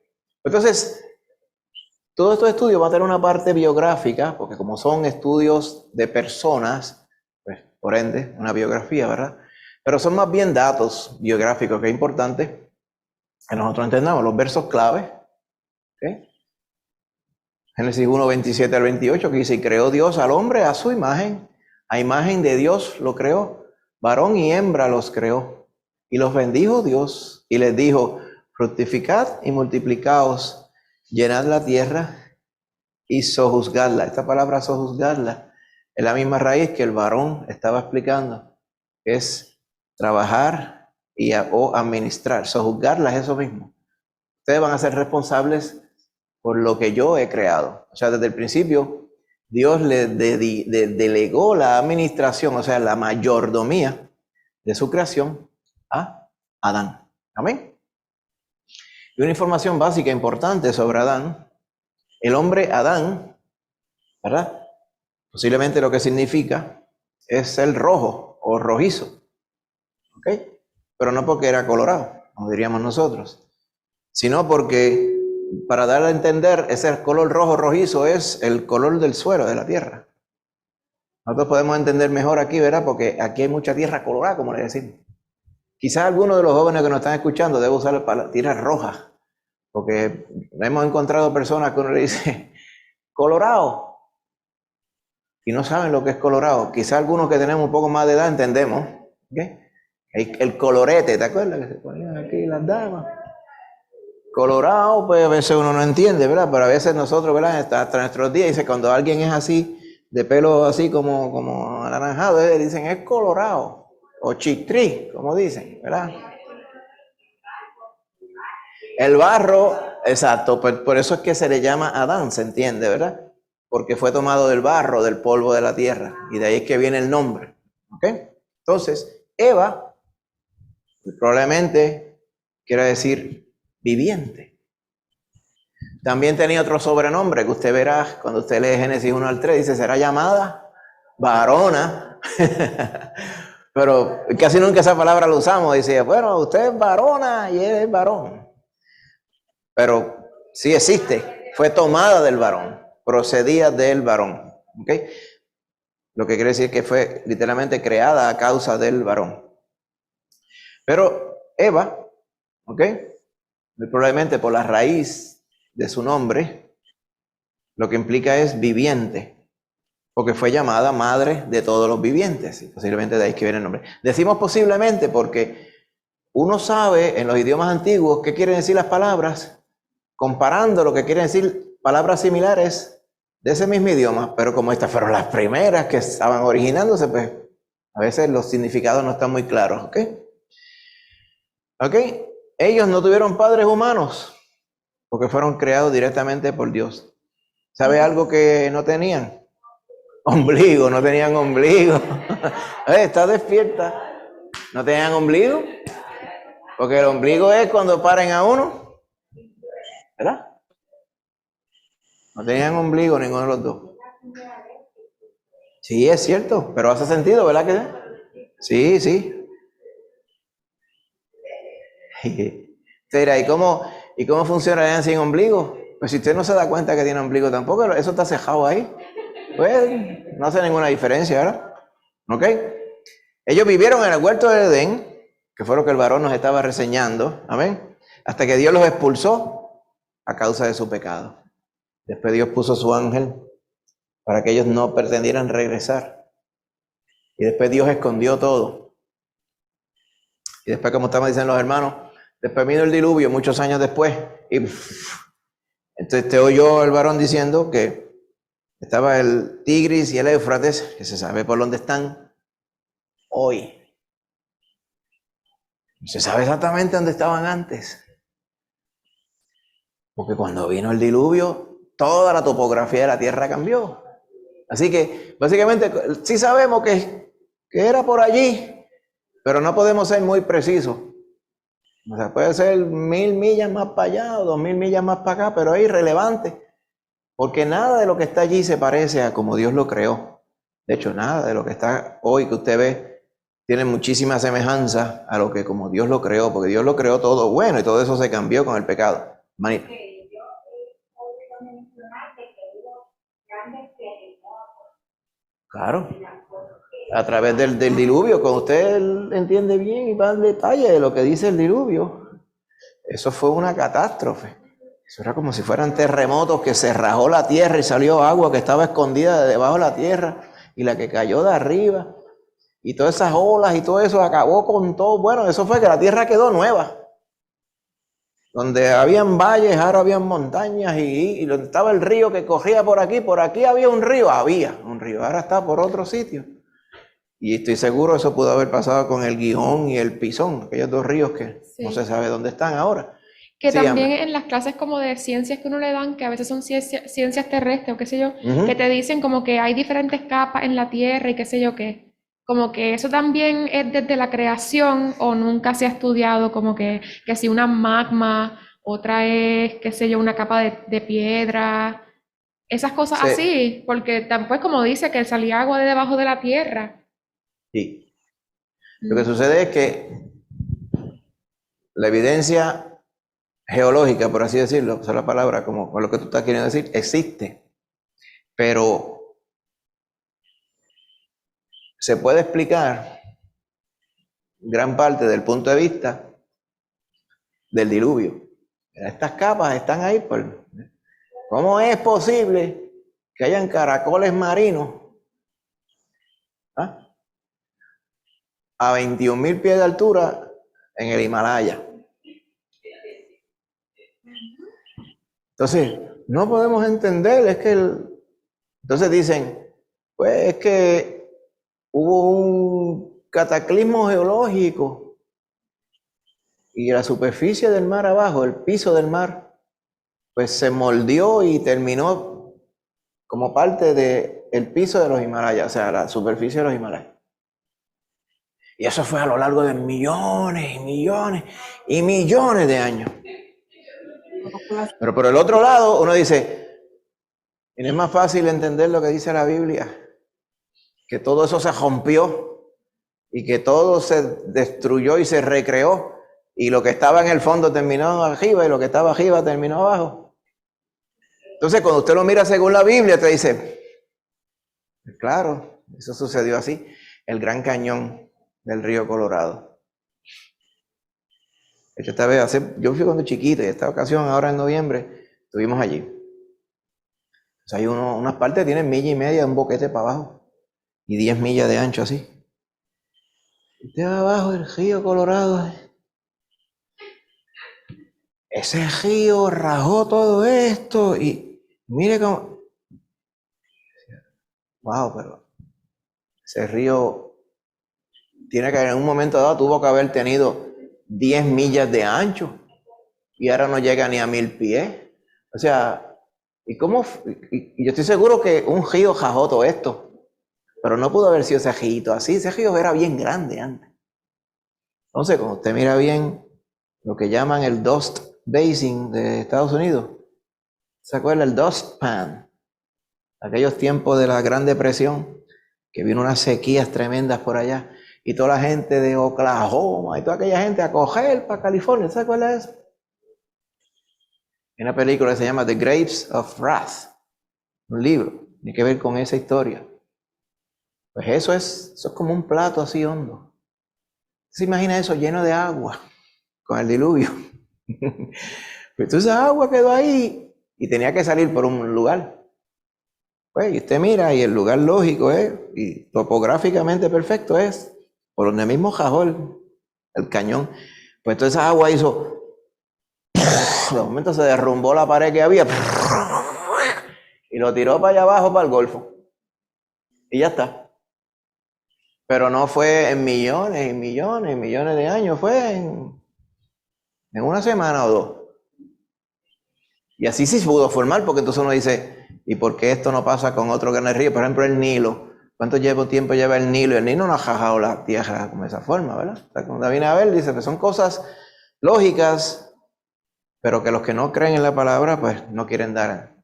Entonces, todos estos estudios van a tener una parte biográfica, porque como son estudios de personas, pues, por ende, una biografía, ¿verdad? Pero son más bien datos biográficos, que es importante que nosotros entendamos los versos clave. ¿Okay? Génesis 1, 27 al 28, que dice, y creó Dios al hombre a su imagen, a imagen de Dios lo creó, varón y hembra los creó, y los bendijo Dios, y les dijo, fructificad y multiplicaos, llenad la tierra y sojuzgadla. Esta palabra sojuzgadla es la misma raíz que el varón estaba explicando, es trabajar o administrar. Sojuzgarla es eso mismo. Ustedes van a ser responsables por lo que yo he creado. O sea, desde el principio, Dios le delegó la administración, o sea, la mayordomía de su creación a Adán. Amén. Y una información básica importante sobre Adán. El hombre Adán, ¿verdad? Posiblemente lo que significa es el rojo o rojizo. ¿Ok? Pero no porque era colorado, como diríamos nosotros, sino porque, para dar a entender, ese color rojo rojizo es el color del suelo, de la tierra. Nosotros podemos entender mejor aquí, ¿verdad? Porque aquí hay mucha tierra colorada, como le decimos. Quizás algunos de los jóvenes que nos están escuchando debe usar la tierra roja, porque hemos encontrado personas que uno le dice, colorado, y no saben lo que es colorado. Quizás algunos que tenemos un poco más de edad entendemos, ¿ok? El colorete, ¿te acuerdas que se ponían aquí las damas? Colorado, pues a veces uno no entiende, ¿verdad? Pero a veces nosotros, ¿verdad? Hasta nuestros días, dice, cuando alguien es así, de pelo así como anaranjado, dicen es colorado, o chistrí, como dicen, ¿verdad? El barro, exacto, por eso es que se le llama Adán, se entiende, ¿verdad? Porque fue tomado del barro, del polvo de la tierra, y de ahí es que viene el nombre, ¿ok? Entonces, Eva probablemente quiere decir viviente. También tenía otro sobrenombre que usted verá cuando usted lee Génesis 1 al 3, dice, será llamada varona. Pero casi nunca esa palabra la usamos, dice, bueno, usted es varona y él es varón. Pero sí existe, fue tomada del varón, procedía del varón. ¿Okay? Lo que quiere decir que fue literalmente creada a causa del varón. Pero Eva, ¿ok? Probablemente por la raíz de su nombre, lo que implica es viviente, porque fue llamada madre de todos los vivientes, y posiblemente de ahí que viene el nombre. Decimos posiblemente porque uno sabe en los idiomas antiguos qué quieren decir las palabras, comparando lo que quieren decir palabras similares de ese mismo idioma, pero como estas fueron las primeras que estaban originándose, pues a veces los significados no están muy claros, ¿ok? ¿Ok? Ellos no tuvieron padres humanos porque fueron creados directamente por Dios. ¿Sabe algo que no tenían? Ombligo, no tenían ombligo. Está despierta. ¿No tenían ombligo? Porque el ombligo es cuando paren a uno, ¿verdad? No tenían ombligo ninguno de los dos. Sí, es cierto, pero hace sentido, ¿verdad que sí? Sí. ¿Y cómo funcionarían sin ombligo? Pues si usted no se da cuenta que tiene ombligo tampoco, eso está cejado ahí. Pues no hace ninguna diferencia, ¿verdad? ¿Ok? Ellos vivieron en el huerto del Edén, que fue lo que el varón nos estaba reseñando, amén, hasta que Dios los expulsó a causa de su pecado. Después Dios puso su ángel para que ellos no pretendieran regresar. Y después Dios escondió todo. Y después, como estamos diciendo los hermanos, después vino el diluvio muchos años después. Y entonces te oyó el varón diciendo que estaba el Tigris y el Éufrates, que se sabe por dónde están hoy. Se sabe exactamente dónde estaban antes. Porque cuando vino el diluvio, toda la topografía de la tierra cambió. Así que, básicamente, sí sabemos que era por allí, pero no podemos ser muy precisos. O sea, puede ser 1000 millas más para allá o 2000 millas más para acá, pero es irrelevante. Porque nada de lo que está allí se parece a como Dios lo creó. De hecho, nada de lo que está hoy que usted ve tiene muchísima semejanza a lo que como Dios lo creó, porque Dios lo creó todo bueno y todo eso se cambió con el pecado. Manita. Claro. A través del diluvio, cuando usted entiende bien y va al detalle de lo que dice el diluvio, eso fue una catástrofe. Eso era como si fueran terremotos que se rajó la tierra y salió agua que estaba escondida debajo de la tierra y la que cayó de arriba. Y todas esas olas y todo eso acabó con todo. Bueno, eso fue que la tierra quedó nueva. Donde habían valles, ahora habían montañas y donde estaba el río que corría por aquí había un río, ahora está por otro sitio. Y estoy seguro eso pudo haber pasado con el Gihón y el Pisón, aquellos dos ríos que no se sabe dónde están ahora. Que Sí, también amén. en las clases como de ciencias que uno le dan, que a veces son ciencias terrestres o qué sé yo, Ujú. que te dicen como que hay diferentes capas en la Tierra y qué sé yo qué. Como que eso también es desde la creación o nunca se ha estudiado como que si una magma, otra es, qué sé yo, una capa de piedra, esas cosas Se- así, porque después como dice que salía agua de debajo de la Tierra. sí. Lo que sucede es que la evidencia geológica, por así decirlo, usar la palabra como con lo que tú estás queriendo decir, existe, pero se puede explicar gran parte del punto de vista del diluvio. Estas capas están ahí por... ¿Cómo es posible que hayan caracoles marinos, ah, a 21.000 pies de altura en el Himalaya? Entonces, no podemos entender, es que entonces dicen, pues es que hubo un cataclismo geológico y la superficie del mar abajo, el piso del mar, pues se moldeó y terminó como parte del piso de los Himalayas, o sea, la superficie de los Himalayas. Y eso fue a lo largo de millones y millones y millones de años. Pero por el otro lado, uno dice, y no es más fácil entender lo que dice la Biblia, que todo eso se rompió y que todo se destruyó y se recreó y lo que estaba en el fondo terminó arriba y lo que estaba arriba terminó abajo. Entonces, cuando usted lo mira según la Biblia, te dice, claro, eso sucedió así. El Gran Cañón del río Colorado. De hecho, esta vez, yo fui cuando chiquito y esta ocasión, ahora en noviembre, estuvimos allí. O sea, hay unas partes que tienen 1.5 millas, un boquete para abajo y 10 millas de ancho así. Usted va abajo del río Colorado. Ese río rajó todo esto y mire cómo... Wow, pero ese río tiene que en un momento dado tuvo que haber tenido 10 millas de ancho y ahora no llega ni a 1.000 pies. O sea, ¿y cómo? Y yo estoy seguro que un río rajó todo esto, pero no pudo haber sido ese río así. Ese río era bien grande antes. Entonces, cuando usted mira bien lo que llaman el Dust Basin de Estados Unidos, ¿se acuerda el Dust Pan? Aquellos tiempos de la Gran Depresión, que vino unas sequías tremendas por allá, y toda la gente de Oklahoma y toda aquella gente a coger para California. ¿Se acuerda de eso? Hay una película que se llama The Grapes of Wrath, un libro, tiene que ver con esa historia. Pues eso es como un plato así hondo. ¿Se imagina eso lleno de agua con el diluvio? Pues esa agua quedó ahí y tenía que salir por un lugar. Pues, y usted mira, y el lugar lógico es, y topográficamente perfecto es, por donde mismo jajó el cañón. Pues toda esa agua hizo, de momento se derrumbó la pared que había, y lo tiró para allá abajo, para el Golfo. Y ya está. Pero no fue en millones y millones y millones de años, fue en una semana o dos. Y así sí se pudo formar, porque entonces uno dice, ¿y por qué esto no pasa con otro gran río? Por ejemplo, el Nilo. ¿Cuánto tiempo lleva el Nilo? El Nilo no ha jajado la tierra como de esa forma, ¿verdad? O sea, cuando viene a ver, dice que son cosas lógicas, pero que los que no creen en la palabra, pues no quieren dar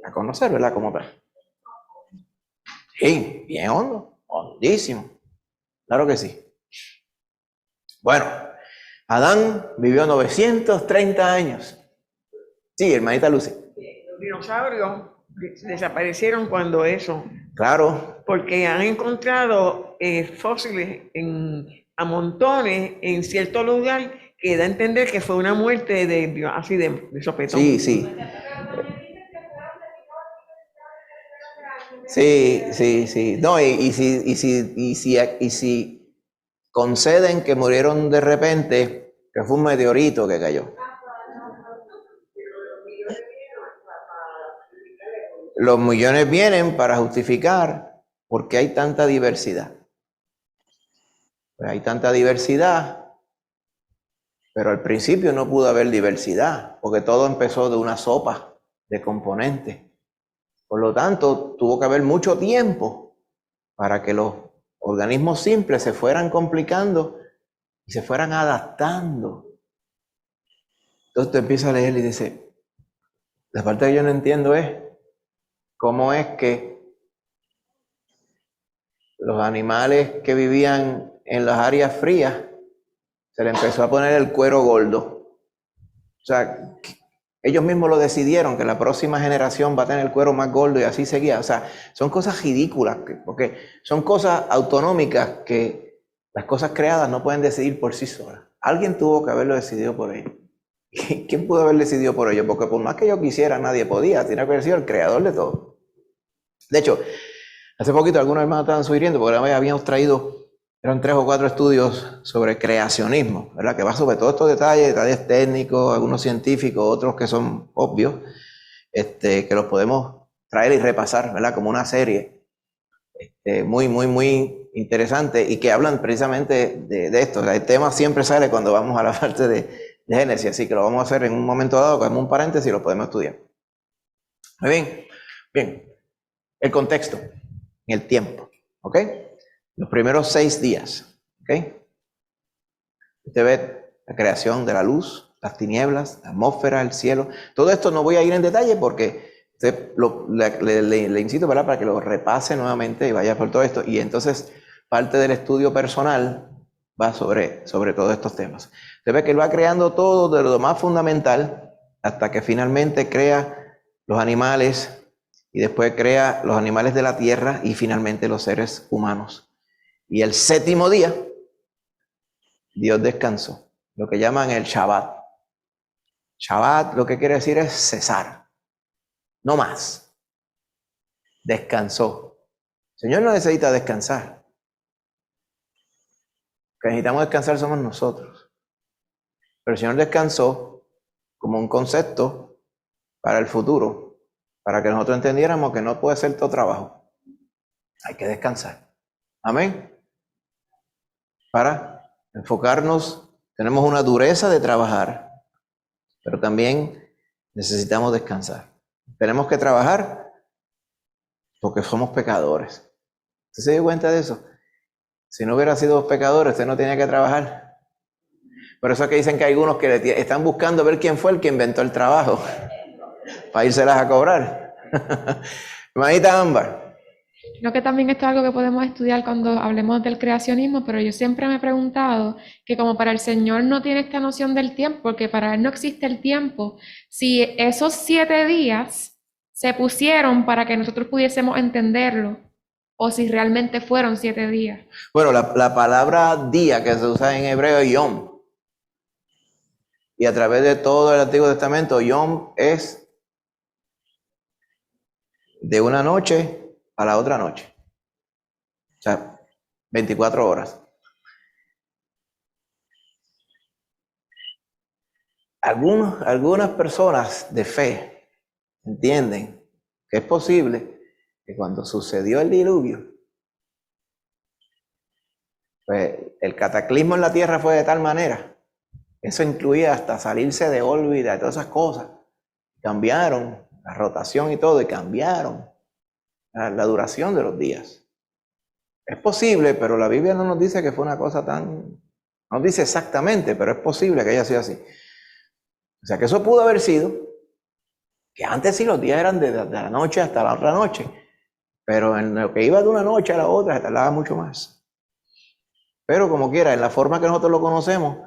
a conocer, ¿verdad? Como tal. Sí, bien hondo, hondísimo. Claro que sí. Bueno, Adán vivió 930 años. Sí, hermanita Lucy. Los dinosaurios desaparecieron cuando eso, Claro, porque han encontrado fósiles a montones en cierto lugar que da a entender que fue una muerte así de sopetón. sí, sí. Sí, sí, sí. No, y si conceden que murieron de repente, que fue un meteorito que cayó. Los millones vienen para justificar por qué hay tanta diversidad. Pues hay tanta diversidad, Pero al principio no pudo haber diversidad, porque todo empezó de una sopa de componentes. Por lo tanto, tuvo que haber mucho tiempo para que los organismos simples se fueran complicando y se fueran adaptando. Entonces tú empiezas a leer y dices, la parte que yo no entiendo es cómo es que los animales que vivían en las áreas frías se le empezó a poner el cuero gordo. O sea, ellos mismos lo decidieron, que la próxima generación va a tener el cuero más gordo y así seguía. O sea, son cosas ridículas, porque son cosas autonómicas que las cosas creadas no pueden decidir por sí solas. Alguien tuvo que haberlo decidido por ellos. ¿Quién pudo haber decidido por ellos? Porque por más que yo quisiera, nadie podía. Tiene que haber sido el creador de todo. De hecho, hace poquito algunos hermanos estaban sugiriendo, porque habíamos traído, eran 3 o 4 estudios sobre creacionismo, ¿verdad? Que va sobre todos estos detalles técnicos, algunos científicos, otros que son obvios, que los podemos traer y repasar, ¿verdad? Como una serie muy interesante y que hablan precisamente de esto. El tema siempre sale cuando vamos a la parte de Génesis, así que lo vamos a hacer en un momento dado, como un paréntesis y lo podemos estudiar. Muy bien. El contexto, el tiempo, ¿ok? Los primeros 6 días, ¿ok? Usted ve la creación de la luz, las tinieblas, la atmósfera, el cielo. Todo esto no voy a ir en detalle porque usted le incito, ¿verdad?, para que lo repase nuevamente y vaya por todo esto. Y entonces parte del estudio personal va sobre todos estos temas. Usted ve que él va creando todo de lo más fundamental hasta que finalmente crea los animales y después crea los animales de la tierra y finalmente los seres humanos. Y el 7º día, Dios descansó, lo que llaman el Shabbat. Shabbat lo que quiere decir es cesar, no más. Descansó. El Señor no necesita descansar. Lo que necesitamos descansar somos nosotros. Pero el Señor descansó como un concepto para el futuro, para que nosotros entendiéramos que no puede ser todo trabajo. Hay que descansar. Amén. Para enfocarnos, tenemos una dureza de trabajar, pero también necesitamos descansar. Tenemos que trabajar porque somos pecadores. ¿Usted se dio cuenta de eso? Si no hubiera sido pecador, usted no tenía que trabajar. Por eso es que dicen que hay algunos que están buscando ver quién fue el que inventó el trabajo para írselas a cobrar. Hermanita Ámbar. Creo que también esto es algo que podemos estudiar cuando hablemos del creacionismo, pero yo siempre me he preguntado que como para el Señor no tiene esta noción del tiempo, porque para Él no existe el tiempo, si esos 7 días se pusieron para que nosotros pudiésemos entenderlo, o si realmente fueron 7 días. Bueno, la palabra día que se usa en hebreo es yom. Y a través de todo el Antiguo Testamento, yom es de una noche a la otra noche. O sea, 24 horas. Algunas personas de fe entienden que es posible que cuando sucedió el diluvio, pues el cataclismo en la tierra fue de tal manera, eso incluía hasta salirse de órbita y todas esas cosas. Cambiaron la rotación y todo, y cambiaron la duración de los días. Es posible, pero la Biblia no nos dice que fue una cosa tan... No dice exactamente, pero es posible que haya sido así. O sea, que eso pudo haber sido, que antes sí los días eran de la noche hasta la otra noche, pero en lo que iba de una noche a la otra se tardaba mucho más. Pero como quiera, en la forma que nosotros lo conocemos,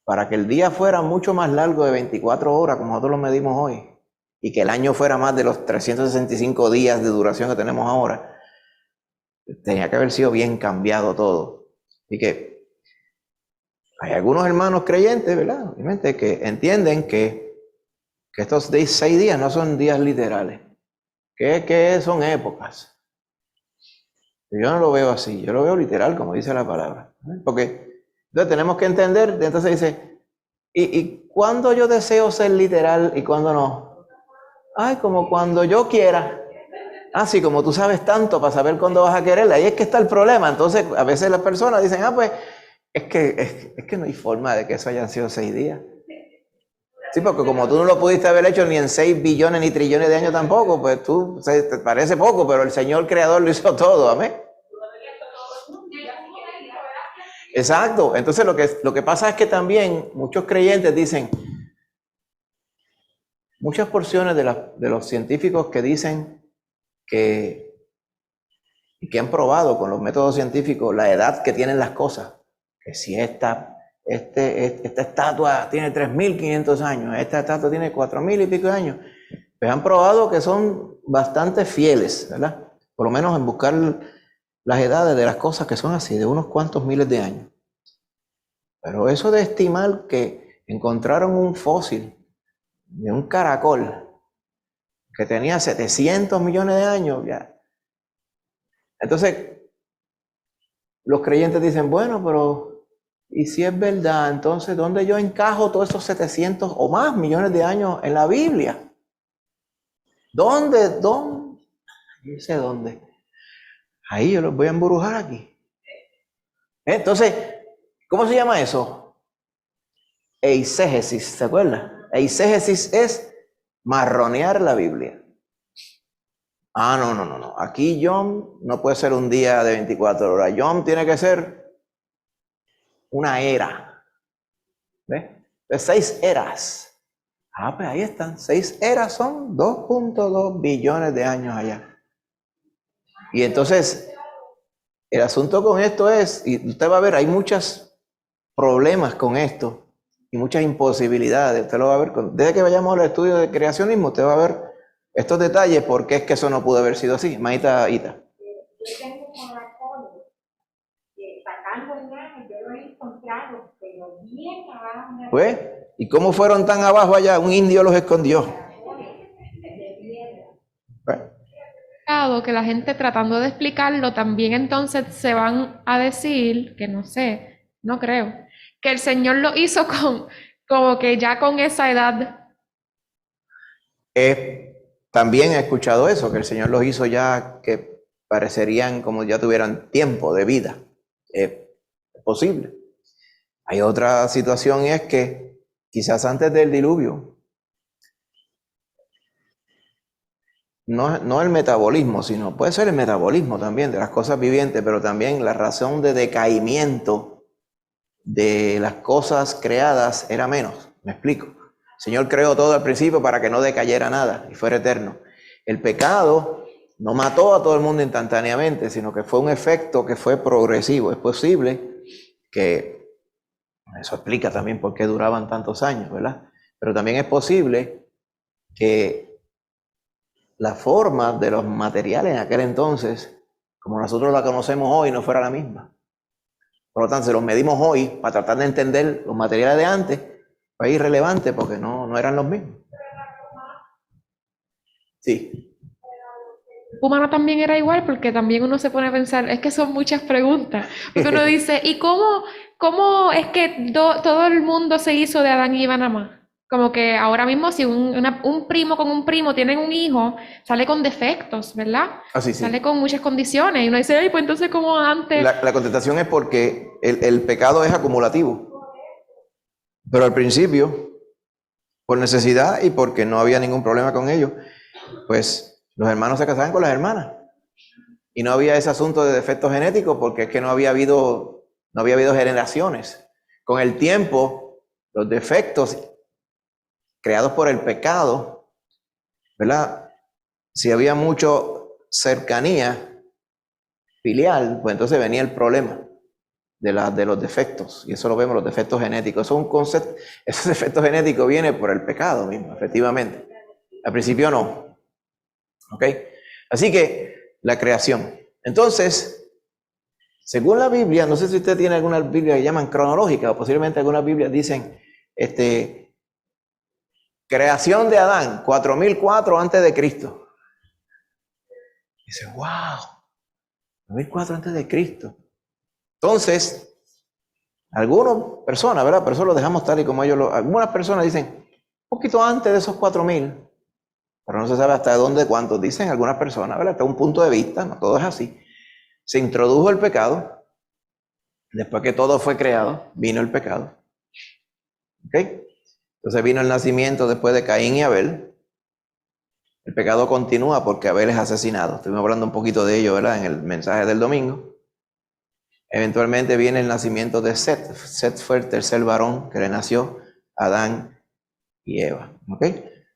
para que el día fuera mucho más largo de 24 horas, como nosotros lo medimos hoy, y que el año fuera más de los 365 días de duración que tenemos ahora, tenía que haber sido bien cambiado todo. Así que hay algunos hermanos creyentes, ¿verdad? Obviamente, que entienden que estos 6 días no son días literales, que son épocas. Yo no lo veo así, yo lo veo literal, como dice la palabra. Porque entonces tenemos que entender, entonces dice, ¿y cuándo yo deseo ser literal y cuándo no? Ay, como cuando yo quiera. Ah, sí, como tú sabes tanto para saber cuándo vas a quererla. Ahí es que está el problema. Entonces, a veces las personas dicen, pues, Es que no hay forma de que eso hayan sido 6 días. Sí, porque como tú no lo pudiste haber hecho ni en 6 billones ni trillones de años tampoco, pues tú, te parece poco, pero el Señor Creador lo hizo todo, amén. Exacto, entonces lo que pasa es que también muchos creyentes dicen, muchas porciones de los científicos que dicen que han probado con los métodos científicos la edad que tienen las cosas, que si esta estatua tiene 3.500 años, esta estatua tiene 4.000 y pico de años, pues han probado que son bastante fieles, ¿verdad? Por lo menos en buscar las edades de las cosas que son así, de unos cuantos miles de años. Pero eso de estimar que encontraron un fósil de un caracol que tenía 700 millones de años, ya. Entonces, los creyentes dicen, bueno, pero ¿y si es verdad? Entonces, ¿dónde yo encajo todos esos 700 o más millones de años en la Biblia? ¿Dónde? Yo sé dónde. Ahí yo los voy a embrujar aquí. Entonces, ¿cómo se llama eso? Eisegesis, ¿se acuerda? Eisegesis es marronear la Biblia. No. Aquí Yom no puede ser un día de 24 horas. Yom tiene que ser una era. ¿Ves? De 6 eras. Pues ahí están. 6 eras son 2.2 billones de años allá. Y entonces, el asunto con esto es, y usted va a ver, hay muchos problemas con esto y muchas imposibilidades. Usted lo va a ver, desde que vayamos al estudio de creacionismo, usted va a ver estos detalles, porque es que eso no pudo haber sido así. Maíta Ita. Yo tengo corazones que sacando el nano, yo lo he encontrado, pero bien abajo. Pues, ¿y cómo fueron tan abajo allá? Un indio los escondió. Pues, Que la gente tratando de explicarlo también entonces se van a decir, que no sé, no creo, que el Señor lo hizo como que ya con esa edad. También he escuchado eso, que el Señor los hizo ya que parecerían como ya tuvieran tiempo de vida. Es posible. Hay otra situación y es que quizás antes del diluvio, no el metabolismo, sino puede ser el metabolismo también de las cosas vivientes, pero también la razón de decaimiento de las cosas creadas era menos. ¿Me explico? El Señor creó todo al principio para que no decayera nada y fuera eterno. El pecado no mató a todo el mundo instantáneamente, sino que fue un efecto que fue progresivo. Es posible que, eso explica también por qué duraban tantos años, ¿verdad? Pero también es posible que la forma de los materiales en aquel entonces, como nosotros la conocemos hoy, no fuera la misma. Por lo tanto, si los medimos hoy para tratar de entender los materiales de antes, pues es irrelevante porque no eran los mismos. Sí. Humano también era igual, porque también uno se pone a pensar, es que son muchas preguntas, porque uno dice, ¿y cómo es que todo el mundo se hizo de Adán y Eva nada más? Como que ahora mismo si un primo con un primo tienen un hijo, sale con defectos, ¿verdad? Sí. Sale con muchas condiciones, y uno dice, ay, pues entonces como antes. La contestación es porque el pecado es acumulativo. Pero al principio, por necesidad y porque no había ningún problema con ellos, pues los hermanos se casaban con las hermanas. Y no había ese asunto de defectos genéticos porque es que no había habido generaciones. Con el tiempo, los defectos creados por el pecado, ¿verdad? Si había mucha cercanía filial, pues entonces venía el problema de los defectos. Y eso lo vemos, los defectos genéticos. Eso es un concepto. Esos defectos genéticos vienen por el pecado mismo, efectivamente. Al principio no. ¿Ok? Así que la creación. Entonces, según la Biblia, no sé si usted tiene alguna Biblia que llaman cronológica, o posiblemente algunas Biblias dicen, creación de Adán, 4004 antes de Cristo. Dice, wow, 4004 antes de Cristo. Entonces, algunas personas, ¿verdad? Pero eso lo dejamos tal y como algunas personas dicen, un poquito antes de esos 4000, pero no se sabe hasta dónde, cuántos dicen algunas personas, ¿verdad? Hasta un punto de vista, no todo es así. Se introdujo el pecado Después que todo fue creado, vino el pecado. ¿Ok? Entonces vino el nacimiento después de Caín y Abel. El pecado continúa porque Abel es asesinado. Estuvimos hablando un poquito de ello, ¿verdad? En el mensaje del domingo. Eventualmente viene el nacimiento de Set. Set fue el tercer varón que le nació a Adán y Eva. ¿Ok?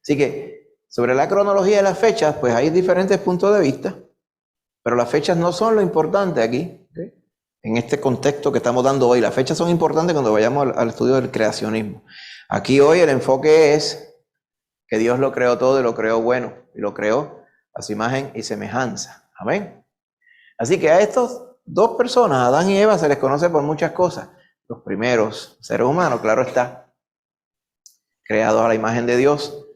Así que sobre la cronología de las fechas, pues hay diferentes puntos de vista, pero las fechas no son lo importante aquí. ¿Ok? En este contexto que estamos dando hoy, las fechas son importantes cuando vayamos al estudio del creacionismo. Aquí hoy el enfoque es que Dios lo creó todo y lo creó bueno, y lo creó a su imagen y semejanza. Amén. Así que a estos dos personas, Adán y Eva, se les conoce por muchas cosas. Los primeros seres humanos, claro está, creados a la imagen de Dios.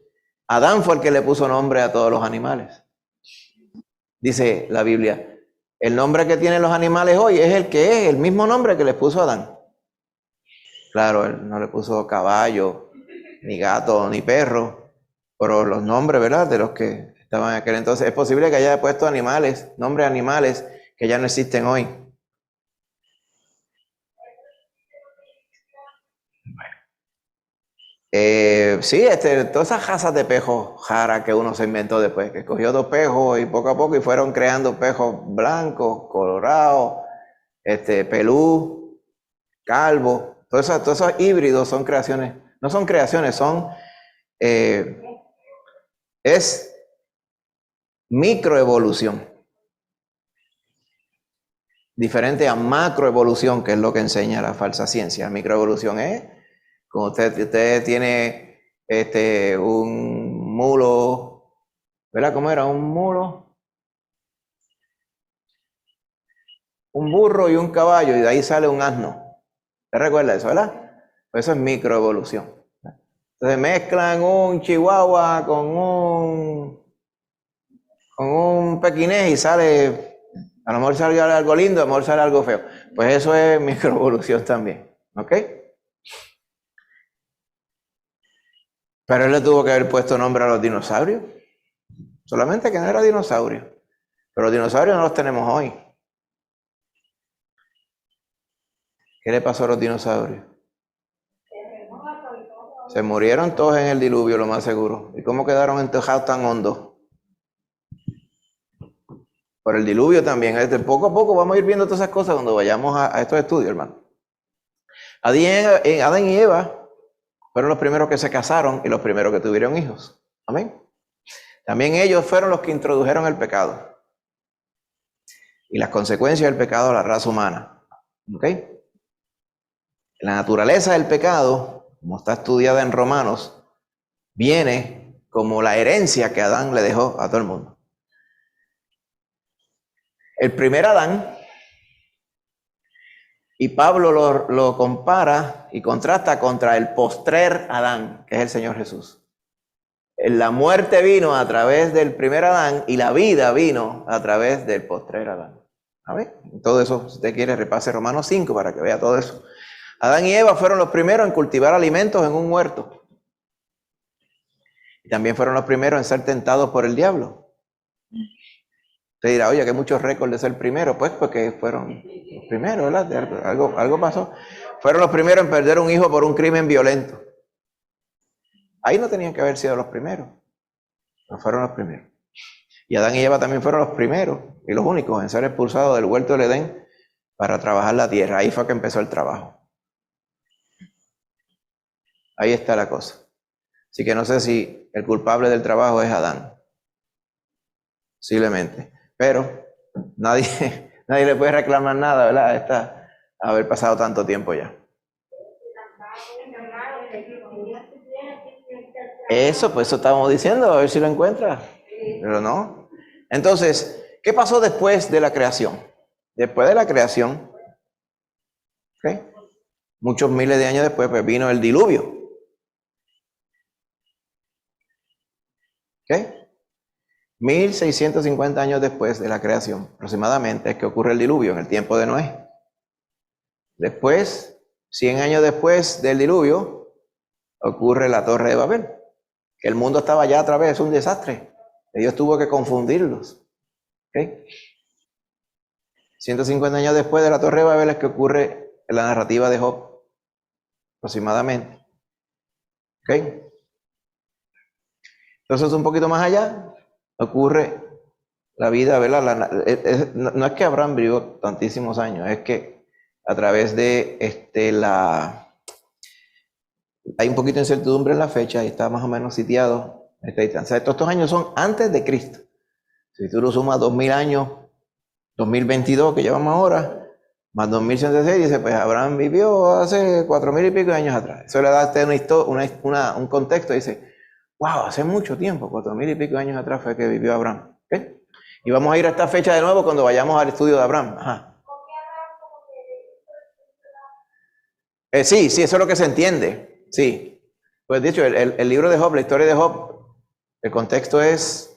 Adán fue el que le puso nombre a todos los animales. Dice la Biblia, el nombre que tienen los animales hoy es el mismo nombre que les puso Adán. Claro, él no le puso caballo, ni gato, ni perro, pero los nombres, ¿verdad?, de los que estaban en aquel entonces. Es posible que haya puesto animales, nombres de animales que ya no existen hoy. Sí, todas esas razas de pejos jara que uno se inventó después, que cogió dos pejos y poco a poco y fueron creando pejos blancos, colorados, pelú, calvo. Todos esos híbridos son creaciones, no son creaciones, es microevolución. Diferente a macroevolución, que es lo que enseña la falsa ciencia. Microevolución es cuando usted tiene un mulo, ¿verdad? ¿Cómo era? Un mulo, un burro y un caballo, y de ahí sale un asno. ¿Te recuerda eso, verdad? Pues eso es microevolución. Entonces mezclan un chihuahua con un pequinés y sale, a lo mejor sale algo lindo, a lo mejor sale algo feo. Pues eso es microevolución también, ¿ok? Pero él le tuvo que haber puesto nombre a los dinosaurios. Solamente que no era dinosaurio. Pero los dinosaurios no los tenemos hoy. ¿Qué le pasó a los dinosaurios? Se murieron todos en el diluvio, lo más seguro. ¿Y cómo quedaron enterrados tan hondos? Por el diluvio también. Poco a poco vamos a ir viendo todas esas cosas cuando vayamos a estos estudios, hermano. Adán y Eva fueron los primeros que se casaron y los primeros que tuvieron hijos. Amén. También ellos fueron los que introdujeron el pecado y las consecuencias del pecado a la raza humana. ¿Ok? La naturaleza del pecado, como está estudiada en Romanos, viene como la herencia que Adán le dejó a todo el mundo. El primer Adán, y Pablo lo compara y contrasta contra el postrer Adán, que es el Señor Jesús. La muerte vino a través del primer Adán y la vida vino a través del postrer Adán. A ver, todo eso, si usted quiere, repase Romanos 5 para que vea todo eso. Adán y Eva fueron los primeros en cultivar alimentos en un huerto. Y también fueron los primeros en ser tentados por el diablo. Usted dirá, oye, que hay muchos récords de ser primero. Pues porque fueron los primeros, ¿verdad? Algo pasó. Fueron los primeros en perder un hijo por un crimen violento. Ahí no tenían que haber sido los primeros. No fueron los primeros. Y Adán y Eva también fueron los primeros y los únicos en ser expulsados del huerto del Edén para trabajar la tierra. Ahí fue que empezó el trabajo. Ahí está la cosa. Así que no sé si el culpable del trabajo es Adán. Posiblemente. Pero nadie le puede reclamar nada, ¿verdad? Está haber pasado tanto tiempo ya. Eso, pues eso estábamos diciendo, a ver si lo encuentra. Pero no. Entonces, ¿qué pasó después de la creación? Después de la creación, ¿okay? Muchos miles de años después, pues vino el diluvio. ¿Ok? 1650 años después de la creación, aproximadamente, es que ocurre el diluvio, en el tiempo de Noé. Después, 100 años después del diluvio, ocurre la Torre de Babel. Que el mundo estaba ya otra vez, es un desastre. Dios tuvo que confundirlos. ¿Okay? 150 años después de la Torre de Babel es que ocurre la narrativa de Job, aproximadamente. ¿Ok? Entonces, un poquito más allá, ocurre la vida, ¿verdad? No es que Abraham vivió tantísimos años, es que a través de hay un poquito de incertidumbre en la fecha y está más o menos sitiado esta distancia. Todos estos años son antes de Cristo. Si tú lo sumas 2000 años, 2022 que llevamos ahora, más 2106, dice, pues Abraham vivió hace 4000 y pico de años atrás. Eso le da a usted un contexto, dice, wow, hace mucho tiempo, 4000 y pico de años atrás fue que vivió Abraham. ¿Okay? Y vamos a ir a esta fecha de nuevo cuando vayamos al estudio de Abraham. Ajá. Sí, eso es lo que se entiende. Sí. Pues dicho, el libro de Job, la historia de Job, el contexto es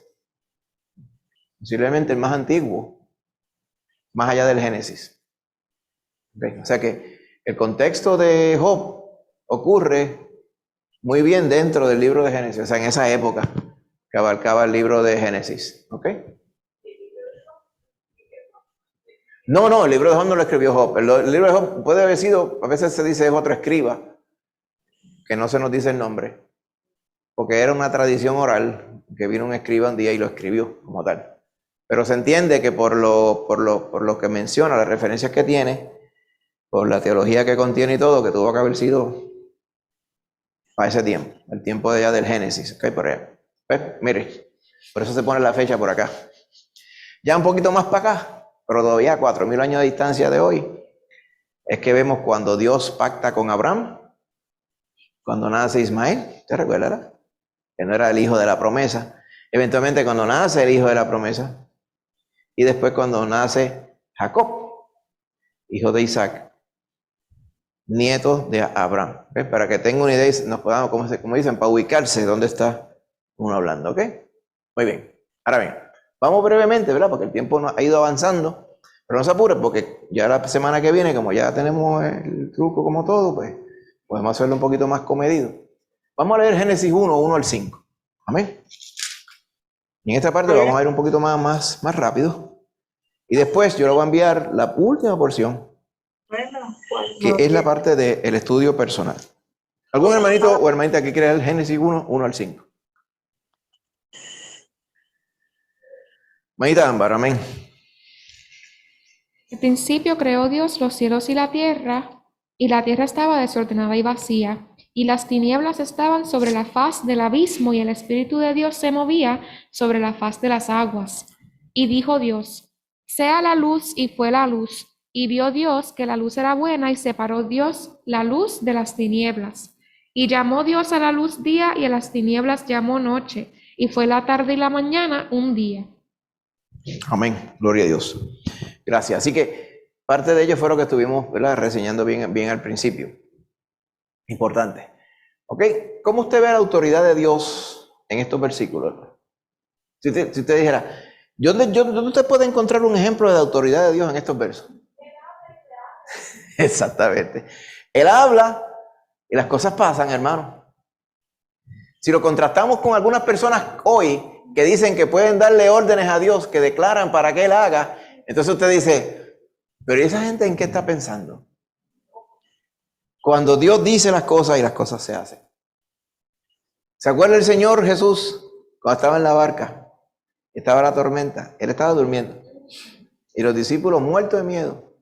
posiblemente el más antiguo, más allá del Génesis. Okay. O sea que el contexto de Job ocurre muy bien dentro del libro de Génesis, o sea, en esa época que abarcaba el libro de Génesis. ¿Ok? No, el libro de Job no lo escribió Job. El libro de Job puede haber sido, a veces se dice es otro escriba, que no se nos dice el nombre, porque era una tradición oral, que vino un escriba un día y lo escribió como tal. Pero se entiende que por lo que menciona, las referencias que tiene, por la teología que contiene y todo, que tuvo que haber sido para ese tiempo, el tiempo de allá del Génesis, ¿ok? Por allá. ¿Ves? Mire, por eso se pone la fecha por acá. Ya un poquito más para acá, pero todavía a 4000 años de distancia de hoy, es que vemos cuando Dios pacta con Abraham, cuando nace Ismael, ¿te recuerdas? Que no era el hijo de la promesa. Eventualmente cuando nace el hijo de la promesa, y después cuando nace Jacob, hijo de Isaac, nieto de Abraham. ¿Okay? Para que tenga una idea, nos podamos, como dicen, para ubicarse dónde está uno hablando. ¿Ok? Muy bien. Ahora bien, vamos brevemente, ¿verdad? Porque el tiempo ha ido avanzando, pero no se apure porque ya la semana que viene, como ya tenemos el truco como todo, pues podemos hacerlo un poquito más comedido. Vamos a leer Génesis 1 al 5. Amén. Y en esta parte lo vamos a ver un poquito más rápido. Y después yo le voy a enviar la última porción, que es la parte del estudio personal. ¿Algún hermanito o hermanita que quiera leer Génesis 1 al 5? Hermanita Ámbar, amén. Al principio creó Dios los cielos y la tierra estaba desordenada y vacía, y las tinieblas estaban sobre la faz del abismo, y el Espíritu de Dios se movía sobre la faz de las aguas. Y dijo Dios, sea la luz, y fue la luz. Y vio Dios que la luz era buena, y separó Dios la luz de las tinieblas. Y llamó Dios a la luz día, y a las tinieblas llamó noche. Y fue la tarde y la mañana un día. Amén, gloria a Dios. Gracias. Así que parte de ello fue lo que estuvimos, ¿verdad?, reseñando bien al principio. Importante. ¿Ok? ¿Cómo usted ve la autoridad de Dios en estos versículos? Si usted dijera, ¿dónde usted puede encontrar un ejemplo de la autoridad de Dios en estos versos? Exactamente. Él habla y las cosas pasan, hermano. Si lo contrastamos con algunas personas hoy que dicen que pueden darle órdenes a Dios, que declaran para que Él haga, entonces usted dice, pero ¿y esa gente en qué está pensando? Cuando Dios dice las cosas y las cosas se hacen. ¿Se acuerda el Señor Jesús cuando estaba en la barca? Estaba la tormenta, Él estaba durmiendo. Y los discípulos muertos de miedo.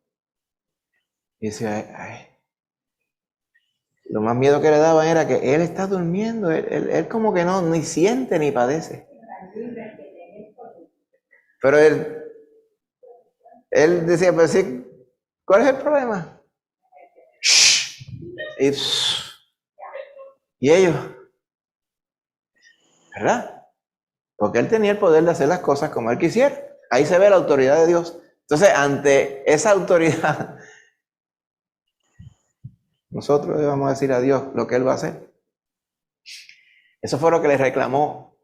Y dice, ay. Lo más miedo que le daban era que Él está durmiendo. Él como que no, ni siente ni padece. Pero él decía, pues sí, ¿cuál es el problema? Y ellos, ¿verdad? Porque Él tenía el poder de hacer las cosas como Él quisiera. Ahí se ve la autoridad de Dios. Entonces, ante esa autoridad, nosotros le vamos a decir a Dios lo que Él va a hacer. Eso fue lo que le reclamó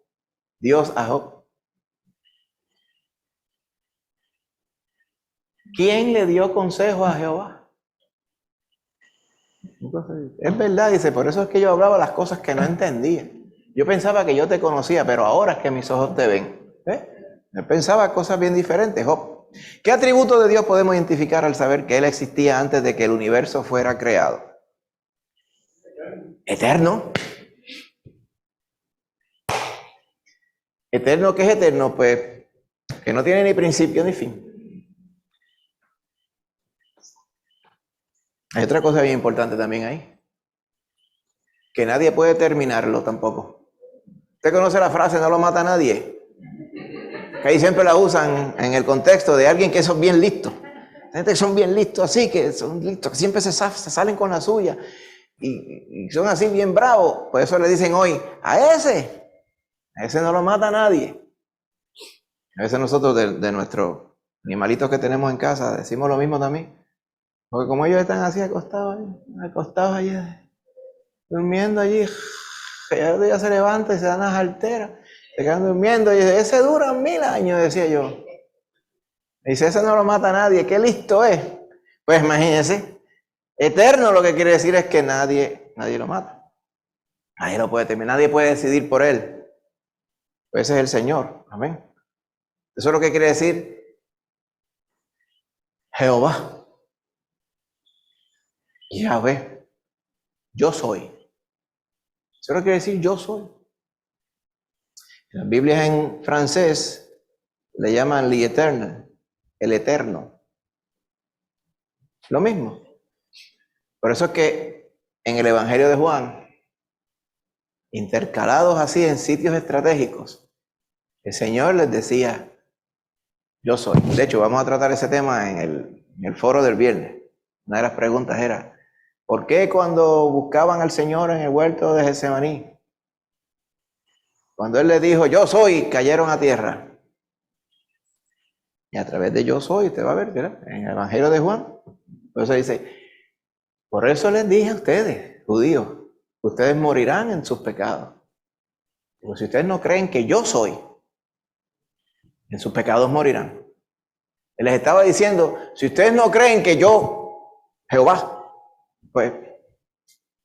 Dios a Job. ¿Quién le dio consejo a Jehová? Es verdad, dice, por eso es que yo hablaba las cosas que no entendía. Yo pensaba que yo te conocía, pero ahora es que mis ojos te ven. Él pensaba cosas bien diferentes, Job. ¿Qué atributo de Dios podemos identificar al saber que Él existía antes de que el universo fuera creado? Eterno. ¿Eterno qué es eterno? Pues que no tiene ni principio ni fin. Hay otra cosa bien importante también ahí. Que nadie puede terminarlo tampoco. ¿Usted conoce la frase no lo mata nadie? Que ahí siempre la usan en el contexto de alguien que son bien listos. Gente que son bien listos así, que son listos, que siempre se salen con la suya. Y son así bien bravos. Por eso le dicen hoy, a ese no lo mata nadie. A veces nosotros de nuestros animalitos que tenemos en casa decimos lo mismo también. Porque como ellos están así acostados allí, durmiendo allí, ya se levanta y se dan las alteras, se quedan durmiendo y dice, ese dura 1000 años, decía yo. Dice, ese no lo mata nadie, qué listo es. Pues imagínense, eterno lo que quiere decir es que nadie lo mata. Nadie lo puede terminar, nadie puede decidir por él. Pues ese es el Señor, amén. Eso es lo que quiere decir Jehová. Yahvé, yo soy. Eso es lo que quiere decir yo soy. Las Biblias en francés le llaman l'Éternel, el eterno. Lo mismo. Por eso es que en el Evangelio de Juan, intercalados así en sitios estratégicos, el Señor les decía, yo soy. De hecho, vamos a tratar ese tema en el foro del viernes. Una de las preguntas era, ¿por qué cuando buscaban al Señor en el huerto de Getsemaní, cuando Él les dijo, yo soy, cayeron a tierra? Y a través de yo soy, usted va a ver, ¿verdad? En el Evangelio de Juan. Por eso dice, por eso les dije a ustedes, judíos, ustedes morirán en sus pecados. Pero si ustedes no creen que yo soy, en sus pecados morirán. Él les estaba diciendo, si ustedes no creen que yo, Jehová, pues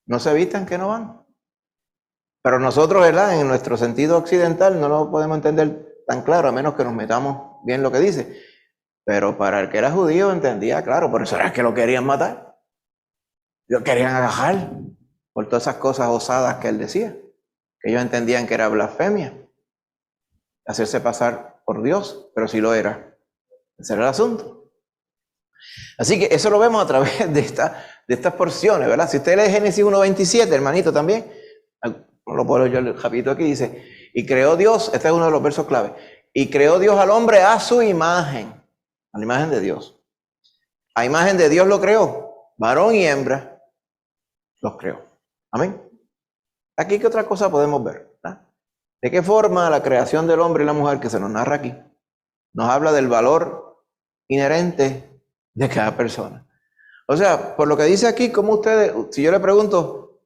no se vistan que no van. Pero nosotros, ¿verdad? En nuestro sentido occidental no lo podemos entender tan claro, a menos que nos metamos bien lo que dice. Pero para el que era judío entendía, claro, por eso era que lo querían matar. Lo querían agajar por todas esas cosas osadas que él decía. Que ellos entendían que era blasfemia. Hacerse pasar por Dios, pero sí lo era. Ese era el asunto. Así que eso lo vemos a través de estas porciones, ¿verdad? Si usted lee Génesis 1:27, hermanito, también, lo puedo yo rapidito aquí, dice, y creó Dios, este es uno de los versos clave, y creó Dios al hombre a su imagen, a la imagen de Dios. A imagen de Dios lo creó, varón y hembra los creó. Amén. Aquí, ¿qué otra cosa podemos ver? ¿Verdad? ¿De qué forma la creación del hombre y la mujer que se nos narra aquí nos habla del valor inherente de cada persona? O sea, por lo que dice aquí, como ustedes, si yo le pregunto,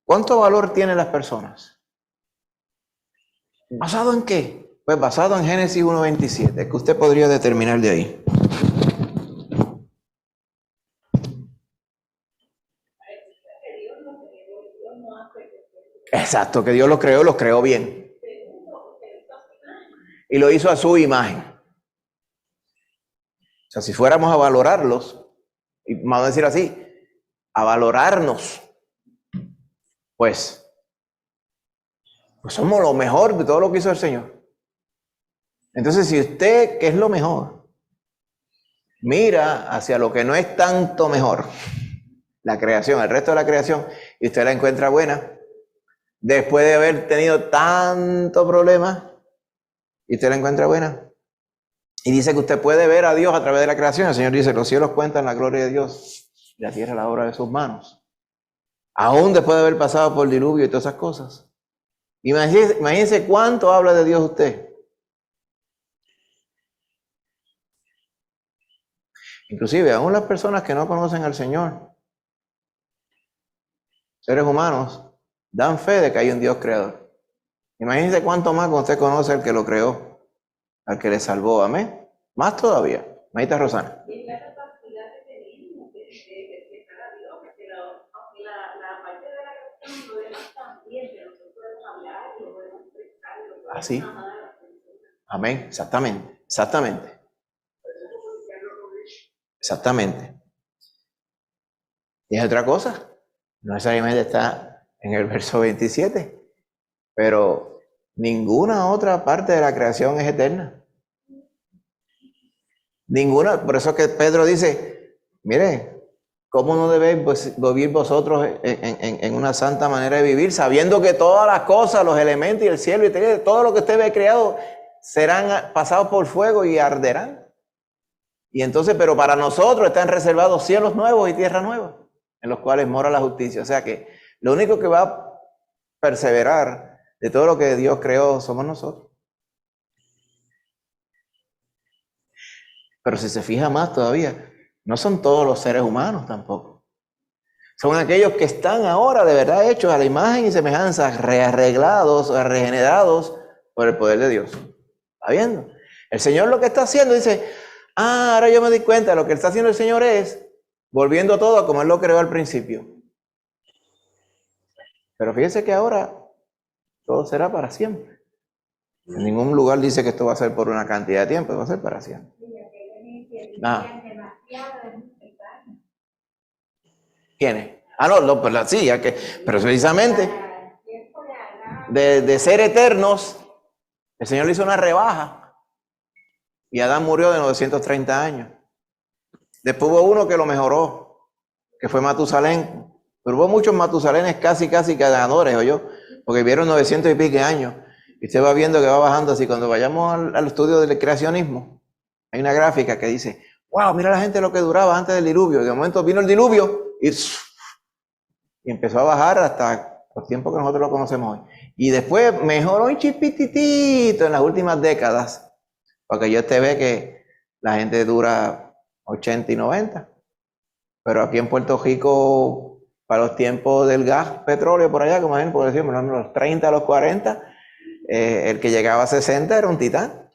¿cuánto valor tienen las personas? ¿Basado en qué? Pues basado en Génesis 1:27, que usted podría determinar de ahí. Exacto, que Dios los creó bien. Y lo hizo a su imagen. O sea, si fuéramos a valorarlos, y vamos a decir así, a valorarnos, pues somos lo mejor de todo lo que hizo el Señor. Entonces, si usted, que es lo mejor, mira hacia lo que no es tanto mejor, la creación, el resto de la creación, y usted la encuentra buena, después de haber tenido tanto problema, y usted la encuentra buena, y dice que usted puede ver a Dios a través de la creación. El Señor dice, los cielos cuentan la gloria de Dios, y la tierra la obra de sus manos. Aún después de haber pasado por el diluvio y todas esas cosas. Imagínense cuánto habla de Dios usted. Inclusive, aún las personas que no conocen al Señor, seres humanos, dan fe de que hay un Dios creador. Imagínense cuánto más cuando usted conoce al que lo creó, al que le salvó. Amén. Más todavía. Maíta Rosana. Y la capacidad que tenemos de estar a Dios, porque la parte de la creación lo demás también, que nosotros podemos hablar, lo podemos expresar, lo podemos Así. amar a las personas. Amén, exactamente. Exactamente. Exactamente. Y es otra cosa. No necesariamente está en el verso 27, pero ninguna otra parte de la creación es eterna. Ninguna. Por eso que Pedro dice, mire, ¿cómo no debéis vivir vosotros en una santa manera de vivir, sabiendo que todas las cosas, los elementos y el cielo y todo lo que usted ve creado serán pasados por fuego y arderán? Y entonces, pero para nosotros están reservados cielos nuevos y tierra nueva, en los cuales mora la justicia. O sea que lo único que va a perseverar de todo lo que Dios creó somos nosotros. Pero si se fija más todavía, no son todos los seres humanos tampoco. Son aquellos que están ahora de verdad hechos a la imagen y semejanza, rearreglados, regenerados por el poder de Dios. ¿Está viendo? El Señor lo que está haciendo dice, ahora yo me di cuenta, lo que está haciendo el Señor es volviendo todo como Él lo creó al principio. Pero fíjese que ahora todo será para siempre. En ningún lugar dice que esto va a ser por una cantidad de tiempo, va a ser para siempre. ¿Quiénes? No, pero sí, pero precisamente de ser eternos, el Señor le hizo una rebaja y Adán murió de 930 años. Después hubo uno que lo mejoró, que fue Matusalén. Pero hubo muchos Matusalenes casi ganadores, ¿oyó? Porque vivieron 900 y pico años. Y usted va viendo que va bajando así. Cuando vayamos al estudio del creacionismo, hay una gráfica que dice, wow, mira la gente lo que duraba antes del diluvio. De momento vino el diluvio y empezó a bajar hasta los tiempos que nosotros lo conocemos hoy. Y después mejoró un chipititito en las últimas décadas. Porque ya usted ve que la gente dura 80 y 90. Pero aquí en Puerto Rico, para los tiempos del gas, petróleo por allá, como ven, por decirlo, los 30 a los 40, el que llegaba a 60 era un titán.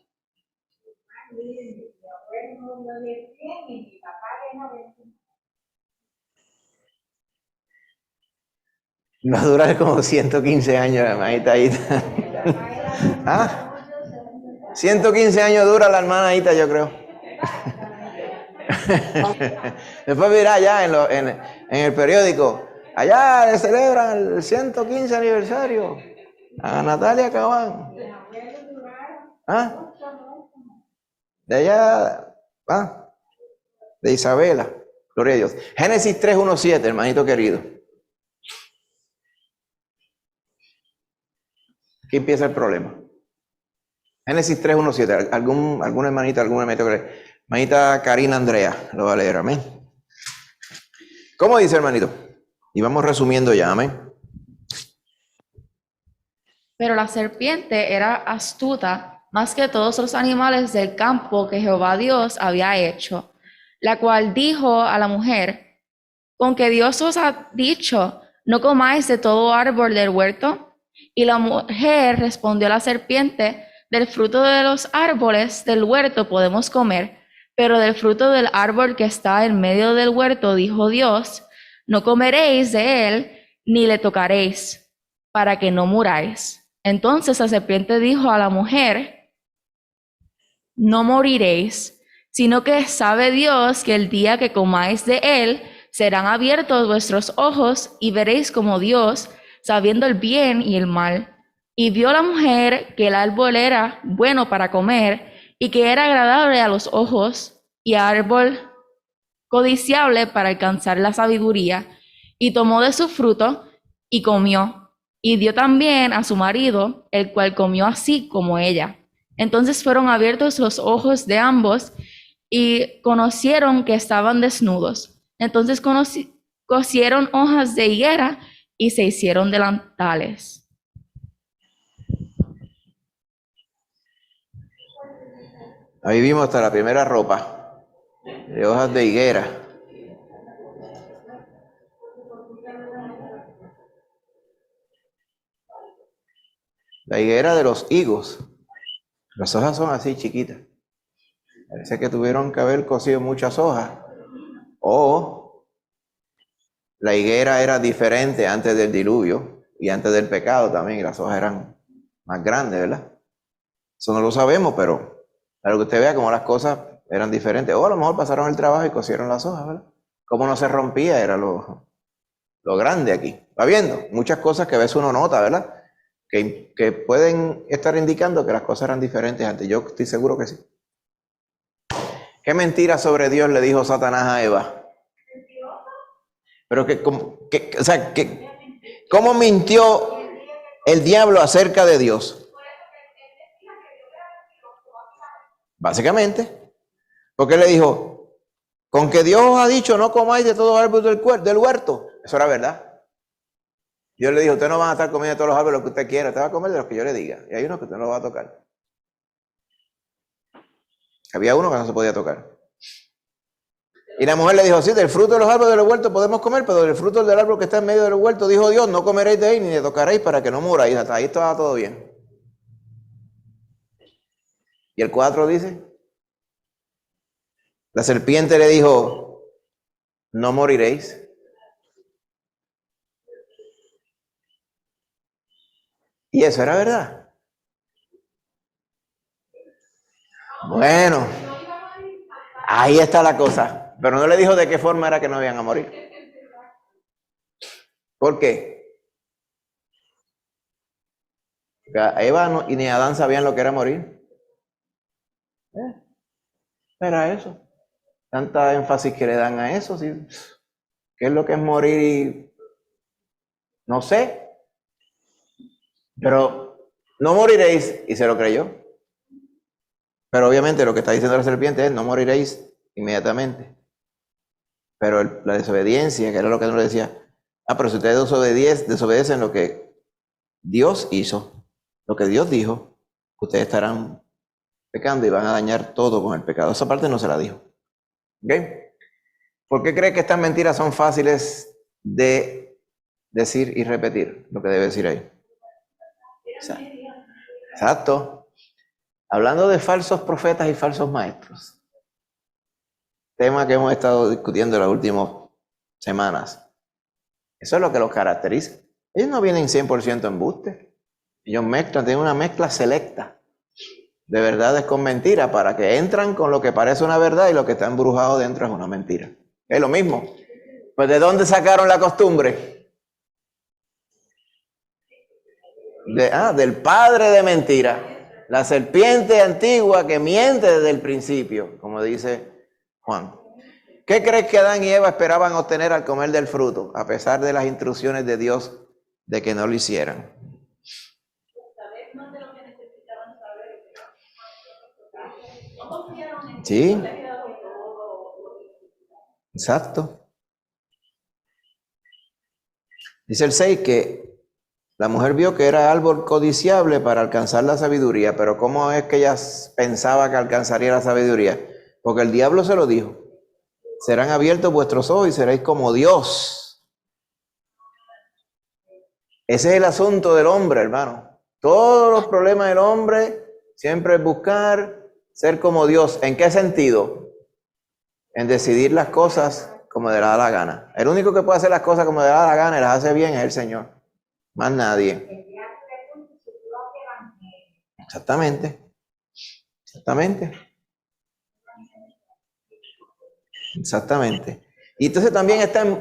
Va a durar como 115 años, hermanita Aita. 115 años dura la hermana Aita, yo creo. Después verá allá en el periódico, allá le celebran el 115 aniversario a Natalia Cabán. De allá, de Isabela, gloria a Dios. Génesis 3:1-7, hermanito querido. Aquí empieza el problema. Génesis 3:1-7. ¿Algún hermanito, algún hermanito que hermanita Karina Andrea lo va a leer, amén? ¿Cómo dice, hermanito? Y vamos resumiendo ya, amén. Pero la serpiente era astuta más que todos los animales del campo que Jehová Dios había hecho, la cual dijo a la mujer, ¿con que Dios os ha dicho, no comáis de todo árbol del huerto? Y la mujer respondió a la serpiente, del fruto de los árboles del huerto podemos comer, pero del fruto del árbol que está en medio del huerto, dijo Dios, no comeréis de él, ni le tocaréis, para que no muráis. Entonces la serpiente dijo a la mujer, no moriréis, sino que sabe Dios que el día que comáis de él, serán abiertos vuestros ojos y veréis como Dios, sabiendo el bien y el mal. Y vio la mujer que el árbol era bueno para comer y que era agradable a los ojos y árbol codiciable para alcanzar la sabiduría, y tomó de su fruto y comió. Y dio también a su marido, el cual comió así como ella. Entonces fueron abiertos los ojos de ambos y conocieron que estaban desnudos. Entonces cosieron hojas de higuera y se hicieron delantales. Ahí vimos hasta la primera ropa de hojas de higuera. La higuera de los higos. Las hojas son así chiquitas. Parece que tuvieron que haber cosido muchas hojas. O la higuera era diferente antes del diluvio y antes del pecado también. Y las hojas eran más grandes, ¿verdad? Eso no lo sabemos, pero Para que usted vea cómo las cosas eran diferentes. O a lo mejor pasaron el trabajo y cosieron las hojas, ¿verdad? Cómo no se rompía era lo grande aquí. ¿Va viendo? Muchas cosas que a veces uno nota, ¿verdad? Que pueden estar indicando que las cosas eran diferentes antes. Yo estoy seguro que sí. ¿Qué mentira sobre Dios le dijo Satanás a Eva? Pero ¿cómo mintió el diablo acerca de Dios? Básicamente, porque le dijo, con que Dios os ha dicho no comáis de todo árbol del huerto. Eso era verdad. Dios le dijo, usted no va a estar comiendo de todos los árboles lo que usted quiera, usted va a comer de los que yo le diga. Y hay unos que usted no lo va a tocar. Había uno que no se podía tocar. Y la mujer le dijo, sí, del fruto de los árboles del huerto podemos comer, pero del fruto del árbol que está en medio del huerto, dijo Dios, no comeréis de ahí ni le tocaréis para que no muráis. Hasta ahí estaba todo bien. Y el 4 dice, la serpiente le dijo, no moriréis. Y eso era verdad. Bueno, ahí está la cosa. Pero no le dijo de qué forma era que no iban a morir. ¿Por qué? Porque a Eva y ni a Adán sabían lo que era morir. Era eso. Tanta énfasis que le dan a eso. ¿Sí? ¿Qué es lo que es morir? Y no sé. Pero no moriréis. Y se lo creyó. Pero obviamente lo que está diciendo la serpiente es no moriréis inmediatamente. Pero la desobediencia, que era lo que nos decía, pero si ustedes desobedecen lo que Dios hizo, lo que Dios dijo, ustedes estarán pecando y van a dañar todo con el pecado. Esa parte no se la dijo. ¿Ok? ¿Por qué cree que estas mentiras son fáciles de decir y repetir? Lo que debe decir ahí. Exacto. Hablando de falsos profetas y falsos maestros. Tema que hemos estado discutiendo en las últimas semanas. Eso es lo que los caracteriza. Ellos no vienen 100% embuste. Ellos mezclan, tienen una mezcla selecta de verdades con mentiras para que entran con lo que parece una verdad y lo que está embrujado dentro es una mentira. Es lo mismo. Pues ¿de dónde sacaron la costumbre? Del padre de mentira. La serpiente antigua que miente desde el principio, como dice Juan. ¿Qué crees que Adán y Eva esperaban obtener al comer del fruto, a pesar de las instrucciones de Dios de que no lo hicieran? Sí. Exacto. Dice el 6 que la mujer vio que era árbol codiciable para alcanzar la sabiduría, pero ¿cómo es que ella pensaba que alcanzaría la sabiduría? Porque el diablo se lo dijo. Serán abiertos vuestros ojos y seréis como Dios. Ese es el asunto del hombre, hermano. Todos los problemas del hombre siempre es buscar ser como Dios. ¿En qué sentido? En decidir las cosas como le da la gana. El único que puede hacer las cosas como le da la gana y las hace bien es el Señor. Más nadie. Exactamente. Exactamente. Y entonces también está en...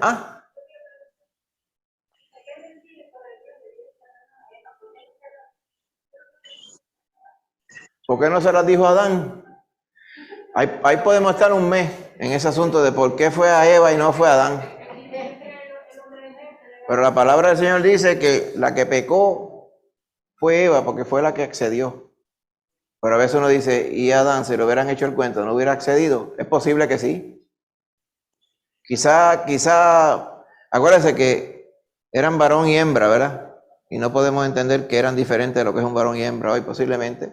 ¿Por qué no se las dijo a Adán? Ahí podemos estar un mes en ese asunto de por qué fue a Eva y no fue a Adán. Pero la palabra del Señor dice que la que pecó fue Eva porque fue la que accedió. Pero a veces uno dice, ¿y Adán, si le hubieran hecho el cuento, no hubiera accedido? Es posible que sí. Quizá, acuérdense que eran varón y hembra, ¿verdad? Y no podemos entender que eran diferentes de lo que es un varón y hembra hoy, posiblemente.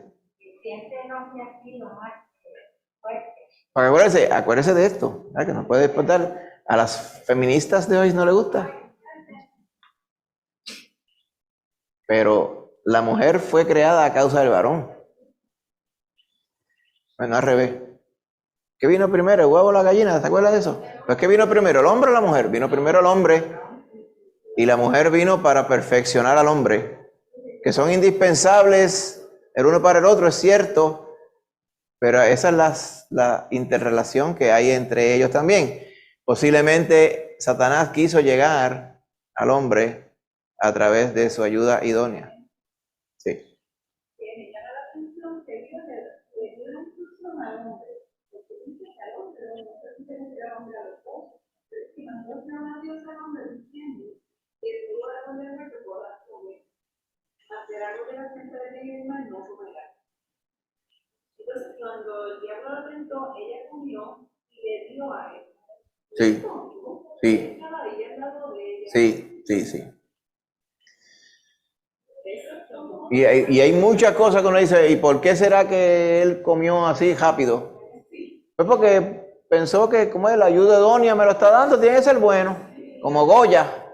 Acuérdense de esto, ¿verdad? Que nos puede despertar. A las feministas de hoy no les gusta. Pero la mujer fue creada a causa del varón. Bueno, al revés. ¿Qué vino primero, el huevo o la gallina? ¿Se acuerdan de eso? Pues ¿qué vino primero, el hombre o la mujer? Vino primero el hombre y la mujer vino para perfeccionar al hombre, que son indispensables el uno para el otro, es cierto, Pero esa es la interrelación que hay entre ellos también. Posiblemente Satanás quiso llegar al hombre a través de su ayuda idónea. Sí. Me llama la atención que Dios le dio una instrucción al hombre, porque dice que al hombre no se tiene al hombre a los dos. Pero si mandó a Dios al hombre diciendo que tú vas a poner que puedas comer, hacer algo de la gente de Dios y no comerá. Entonces, cuando el diablo lo tentó, ella comió y le dio a él. Sí. Sí. Sí, sí, sí. Y hay muchas cosas que uno dice, ¿y por qué será que él comió así rápido? Pues porque pensó que como es la ayuda idónea me lo está dando, tiene que ser bueno, como Goya.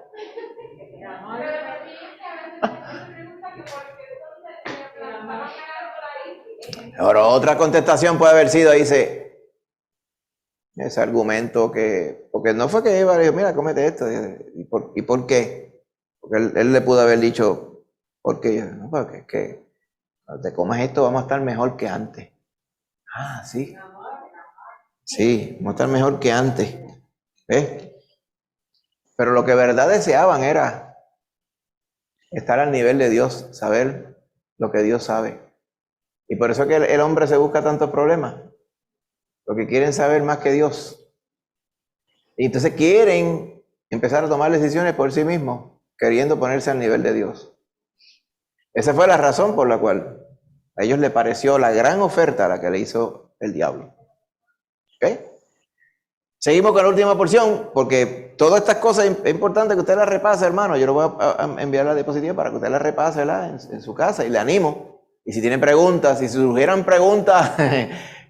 Ahora, otra contestación puede haber sido, dice, ese argumento que, porque no fue que Eva le dijo, mira, cómete esto, ¿y por qué? Porque él le pudo haber dicho, ¿por qué? No, porque es que cuando te comas esto vamos a estar mejor que antes. Ah, sí. Sí, vamos a estar mejor que antes. ¿Ves? Pero lo que de verdad deseaban era estar al nivel de Dios, saber lo que Dios sabe. Y por eso es que el hombre se busca tantos problemas, porque quieren saber más que Dios. Y entonces quieren empezar a tomar decisiones por sí mismos, queriendo ponerse al nivel de Dios. Esa fue la razón por la cual a ellos les pareció la gran oferta a la que le hizo el diablo. ¿Ok? Seguimos con la última porción, porque todas estas cosas es importante que usted las repase, hermano. Yo le voy a enviar la diapositiva para que usted las repase, ¿verdad? En su casa, y le animo. Y si tienen preguntas, si surgieran preguntas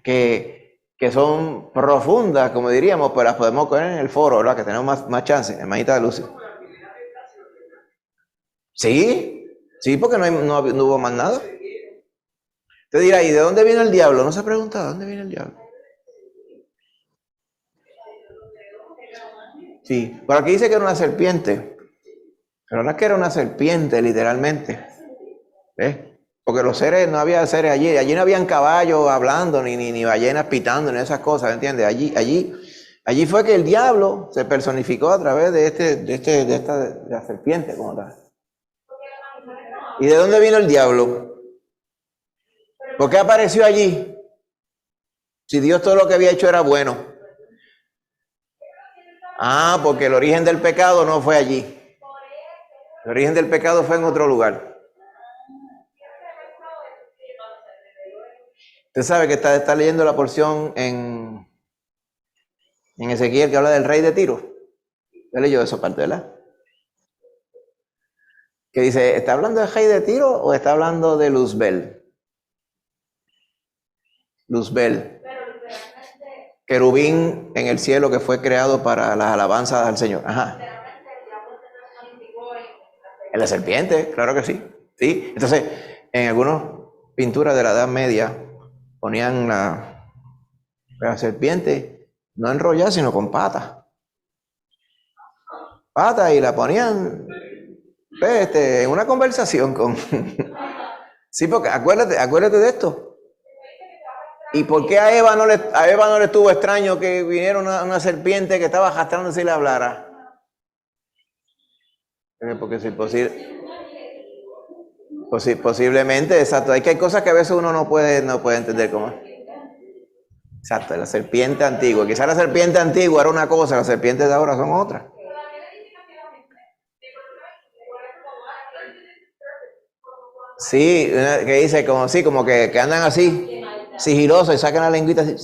que son profundas, como diríamos, pues las podemos poner en el foro, ¿verdad? Que tenemos más chance, hermanita de Lucy. Sí, sí, porque no hubo más nada. Usted dirá, ¿y de dónde viene el diablo? No se pregunta, ¿de dónde viene el diablo? Sí, por aquí dice que era una serpiente, pero no es que era una serpiente, literalmente. ¿Ves? Porque los seres, no había seres allí no habían caballos hablando, ni ballenas pitando, ni esas cosas, ¿entiendes? Allí fue que el diablo se personificó a través de la serpiente, como tal. ¿Y de dónde vino el diablo? ¿Por qué apareció allí? Si Dios todo lo que había hecho era bueno. Ah, porque el origen del pecado no fue allí. El origen del pecado fue en otro lugar. Usted sabe que está leyendo la porción en Ezequiel que habla del rey de Tiro. ¿Ya leyó esa parte, verdad? Que dice, ¿está hablando del rey de Tiro o está hablando de Luzbel? Luzbel. Querubín en el cielo que fue creado para las alabanzas al Señor. Ajá. En la serpiente, claro que sí. Sí. Entonces, en algunas pinturas de la Edad Media ponían la serpiente no enrollada, sino con patas. Patas, y la ponían en una conversación con... Sí, porque acuérdate de esto. ¿Y por qué a Eva no le estuvo extraño que viniera una serpiente que estaba arrastrándose y le hablara? Porque si posiblemente, exacto. Hay cosas que a veces uno no puede entender cómo. Exacto, la serpiente antigua. Quizás la serpiente antigua era una cosa, las serpientes de ahora son otras. Sí, que dice como que andan así, sigilosos, y sacan la lengüita así,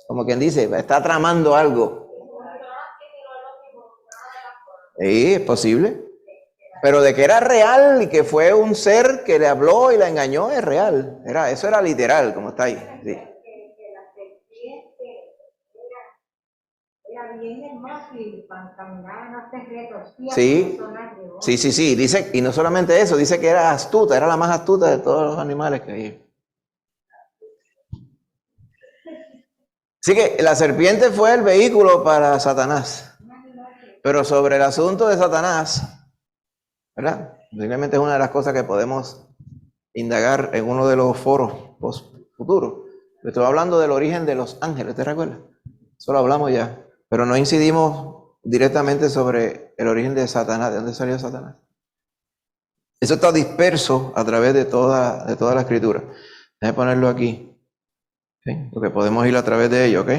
como quien dice, está tramando algo. Sí, es posible. Pero de que era real y que fue un ser que le habló y la engañó, es real. Eso era literal, como está ahí. Sí. Sí. Dice, y no solamente eso, dice que era astuta, era la más astuta de todos los animales que hay. Así que la serpiente fue el vehículo para Satanás. Pero sobre el asunto de Satanás, ¿verdad? Posiblemente es una de las cosas que podemos indagar en uno de los foros futuros. Estoy hablando del origen de los ángeles, ¿te recuerdas? Eso lo hablamos ya. Pero no incidimos directamente sobre el origen de Satanás, de dónde salió Satanás. Eso está disperso a través de toda la escritura. Déjame ponerlo aquí, ¿sí? Porque podemos ir a través de ello, ¿ok?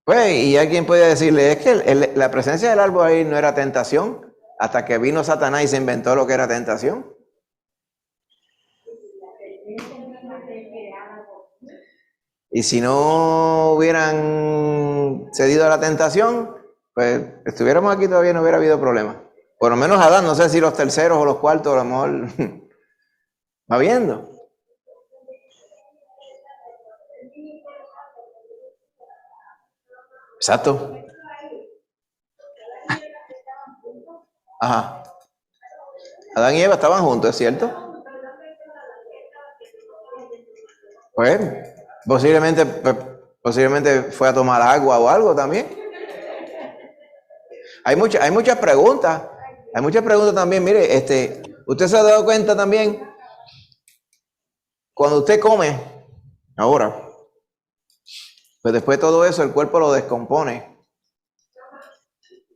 Pues, y alguien puede decirle, es que la presencia del árbol ahí no era tentación, hasta que vino Satanás y se inventó lo que era tentación. Y si no hubieran cedido a la tentación, pues estuviéramos aquí todavía, no hubiera habido problema. Por lo menos Adán, no sé si los terceros o los cuartos, a lo mejor va viendo. Exacto. Ajá. Adán y Eva estaban juntos, ¿es cierto? Pues posiblemente fue a tomar agua o algo también. Hay muchas preguntas. Hay muchas preguntas también. Mire, usted se ha dado cuenta también, cuando usted come, ahora, pues después de todo eso el cuerpo lo descompone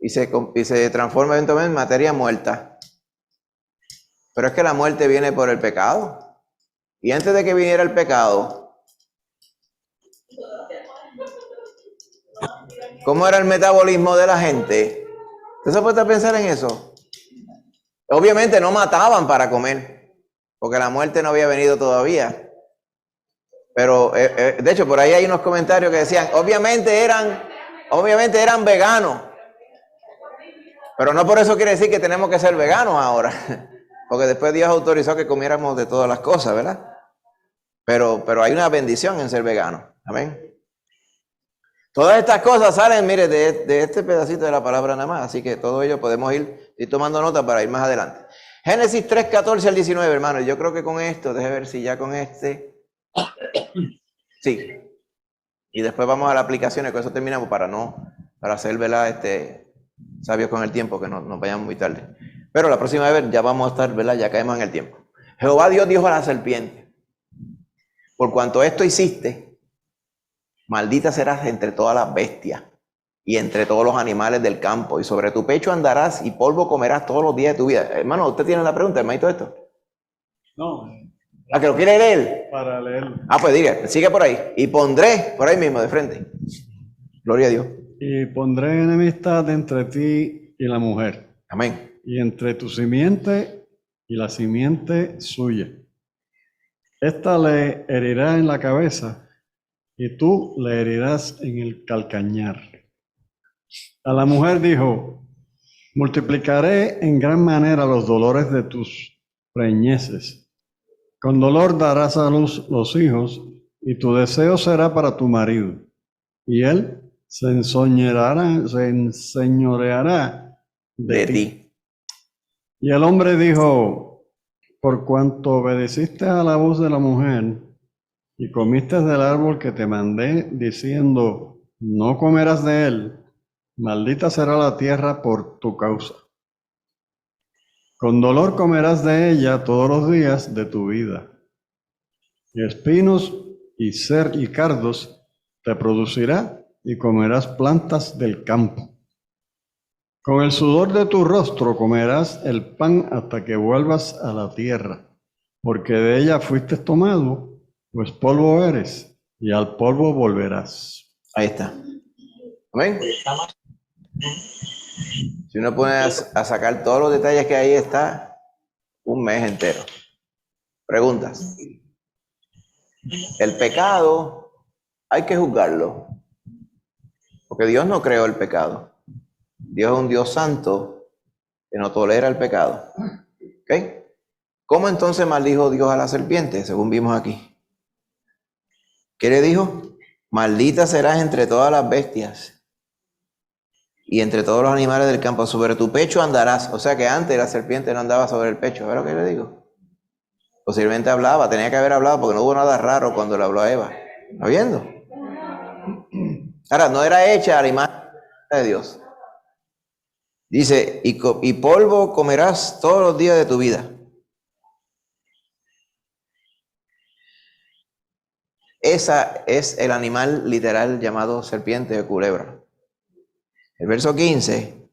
y se transforma eventualmente en materia muerta. Pero es que la muerte viene por el pecado. Y antes de que viniera el pecado, ¿cómo era el metabolismo de la gente? ¿Usted se puede pensar en eso? Obviamente no mataban para comer, porque la muerte no había venido todavía. Pero, de hecho, por ahí hay unos comentarios que decían, obviamente eran veganos. Pero no por eso quiere decir que tenemos que ser veganos ahora. Porque después Dios autorizó que comiéramos de todas las cosas, ¿verdad? Pero hay una bendición en ser vegano. Amén. Todas estas cosas salen, mire, de este pedacito de la palabra nada más. Así que todo ello podemos ir tomando nota para ir más adelante. Génesis 3, 14 al 19, hermano. Yo creo que con esto, déjeme ver si ya con este. Sí. Y después vamos a las aplicaciones, con eso terminamos para ser, ¿verdad? Sabios con el tiempo, que no nos vayamos muy tarde. Pero la próxima vez ya vamos a estar, ¿verdad? Ya caemos en el tiempo. Jehová Dios dijo a la serpiente: por cuanto esto hiciste, maldita serás entre todas las bestias y entre todos los animales del campo, y sobre tu pecho andarás y polvo comerás todos los días de tu vida. Hermano, ¿usted tiene la pregunta, hermanito, esto? No. ¿A que lo quiere leer? Para leerlo. Pues diga, sigue por ahí. Y pondré, por ahí mismo, de frente. Gloria a Dios. Y pondré enemistad entre ti y la mujer. Amén. Y entre tu simiente y la simiente suya. Esta le herirá en la cabeza y tú le herirás en el calcañar. A la mujer dijo: multiplicaré en gran manera los dolores de tus preñeces. Con dolor darás a luz los hijos, y tu deseo será para tu marido, y él se enseñoreará de ti. Y el hombre dijo: por cuanto obedeciste a la voz de la mujer, y comiste del árbol que te mandé, diciendo: no comerás de él, maldita será la tierra por tu causa. Con dolor comerás de ella todos los días de tu vida. Y espinos y cardos te producirá, y comerás plantas del campo. Con el sudor de tu rostro comerás el pan hasta que vuelvas a la tierra, porque de ella fuiste tomado, pues polvo eres, y al polvo volverás. Ahí está. Amén. Si uno pone a sacar todos los detalles que ahí está, un mes entero. Preguntas. El pecado hay que juzgarlo, porque Dios no creó el pecado. Dios es un Dios santo que no tolera el pecado. ¿Ok? ¿Cómo entonces maldijo Dios a la serpiente, según vimos aquí? ¿Qué le dijo? Maldita serás entre todas las bestias y entre todos los animales del campo. Sobre tu pecho andarás. O sea que antes la serpiente no andaba sobre el pecho. ¿Ves lo que le digo? Posiblemente hablaba, tenía que haber hablado porque no hubo nada raro cuando le habló a Eva. ¿Está viendo? Ahora, no era hecha a la imagen de Dios. Dice, y polvo comerás todos los días de tu vida. Esa es el animal literal llamado serpiente o culebra. El verso 15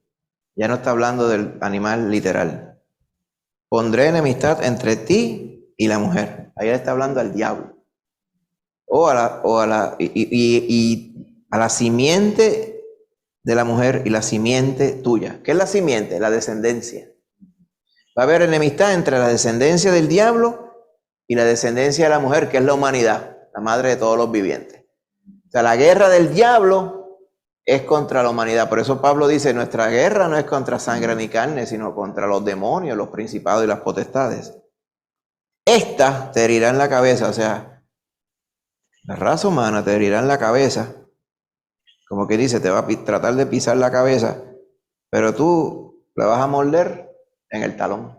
ya no está hablando del animal literal. Pondré enemistad entre ti y la mujer. Ahí está hablando al diablo. O a la simiente de la mujer y la simiente tuya. ¿Qué es la simiente? La descendencia. Va a haber enemistad entre la descendencia del diablo y la descendencia de la mujer, que es la humanidad, la madre de todos los vivientes. O sea, la guerra del diablo es contra la humanidad. Por eso Pablo dice, nuestra guerra no es contra sangre ni carne, sino contra los demonios, los principados y las potestades. Esta te herirá en la cabeza, o sea, la raza humana te herirá en la cabeza. Como que dice, te va a tratar de pisar la cabeza, pero tú la vas a morder en el talón,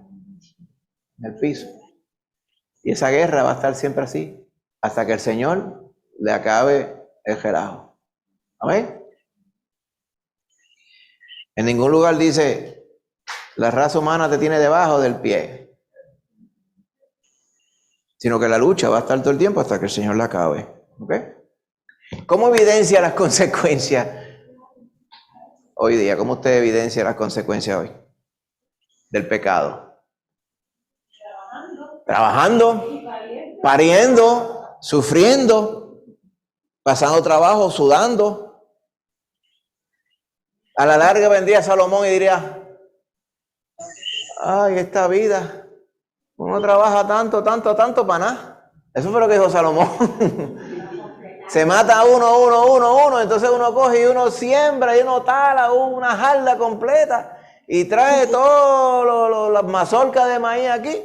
en el piso. Y esa guerra va a estar siempre así, hasta que el Señor le acabe el relajo. ¿Amén? En ningún lugar dice, la raza humana te tiene debajo del pie, sino que la lucha va a estar todo el tiempo hasta que el Señor la acabe. ¿Ok? ¿Cómo evidencia las consecuencias hoy día? ¿Cómo usted evidencia las consecuencias hoy del pecado? Trabajando, pariendo, sufriendo, pasando trabajo, sudando. A la larga vendría Salomón y diría, ay, esta vida, uno trabaja tanto para nada. Eso fue lo que dijo Salomón. Se mata uno, entonces uno coge y uno siembra y uno tala una jarda completa y trae todas las mazorcas de maíz aquí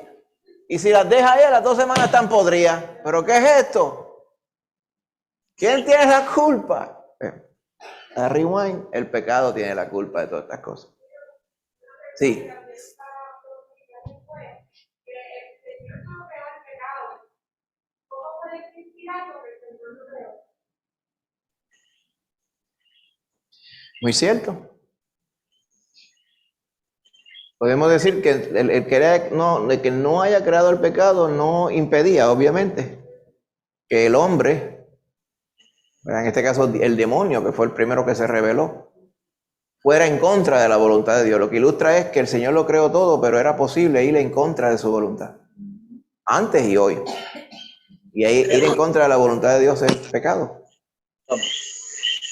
y si las deja ahí a las 2 semanas están podridas. ¿Pero qué es esto? ¿Quién tiene la culpa? A rewind, el pecado tiene la culpa de todas estas cosas. Sí. Muy cierto. Podemos decir que el que no haya creado el pecado no impedía, obviamente, que el hombre, en este caso el demonio, que fue el primero que se rebeló, fuera en contra de la voluntad de Dios. Lo que ilustra es que el Señor lo creó todo, pero era posible ir en contra de su voluntad, antes y hoy. Y ahí, ir en contra de la voluntad de Dios es pecado.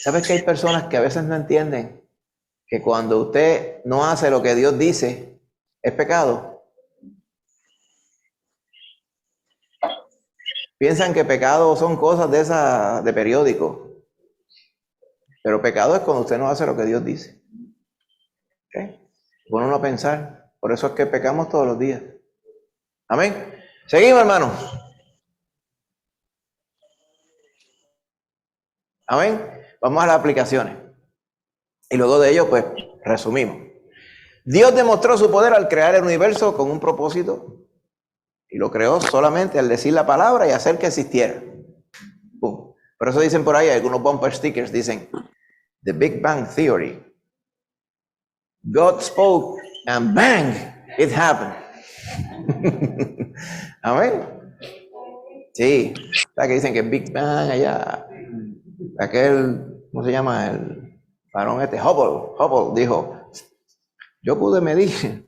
¿Sabes que hay personas que a veces no entienden que cuando usted no hace lo que Dios dice, es pecado? Piensan que pecado son cosas de esas de periódico. Pero pecado es cuando usted no hace lo que Dios dice. ¿Okay? Bueno, uno a pensar. Por eso es que pecamos todos los días. Amén. Seguimos, hermanos. Amén. Vamos a las aplicaciones. Y luego de ello, pues, resumimos. Dios demostró su poder al crear el universo con un propósito. Y lo creó solamente al decir la palabra y hacer que existiera. ¡Pum! Por eso dicen por ahí, algunos bumper stickers dicen, The Big Bang Theory. God spoke and bang, it happened. Amén. Sí, la que dicen que Big Bang allá, aquel, ¿cómo se llama? El varón este, Hubble dijo, yo pude medir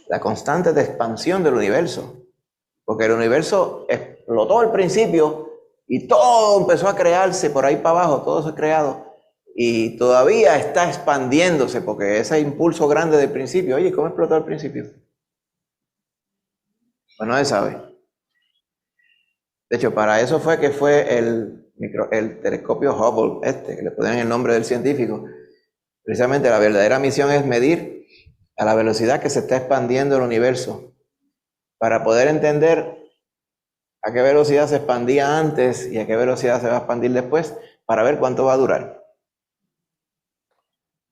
la constante de expansión del universo, porque el universo explotó al principio y todo empezó a crearse por ahí para abajo, todo se ha creado y todavía está expandiéndose porque ese impulso grande del principio, oye, ¿cómo explotó al principio? Pues no se sabe. De hecho, para eso fue que fue el telescopio Hubble, que le ponen el nombre del científico. Precisamente la verdadera misión es medir a la velocidad que se está expandiendo el universo para poder entender a qué velocidad se expandía antes y a qué velocidad se va a expandir después para ver cuánto va a durar.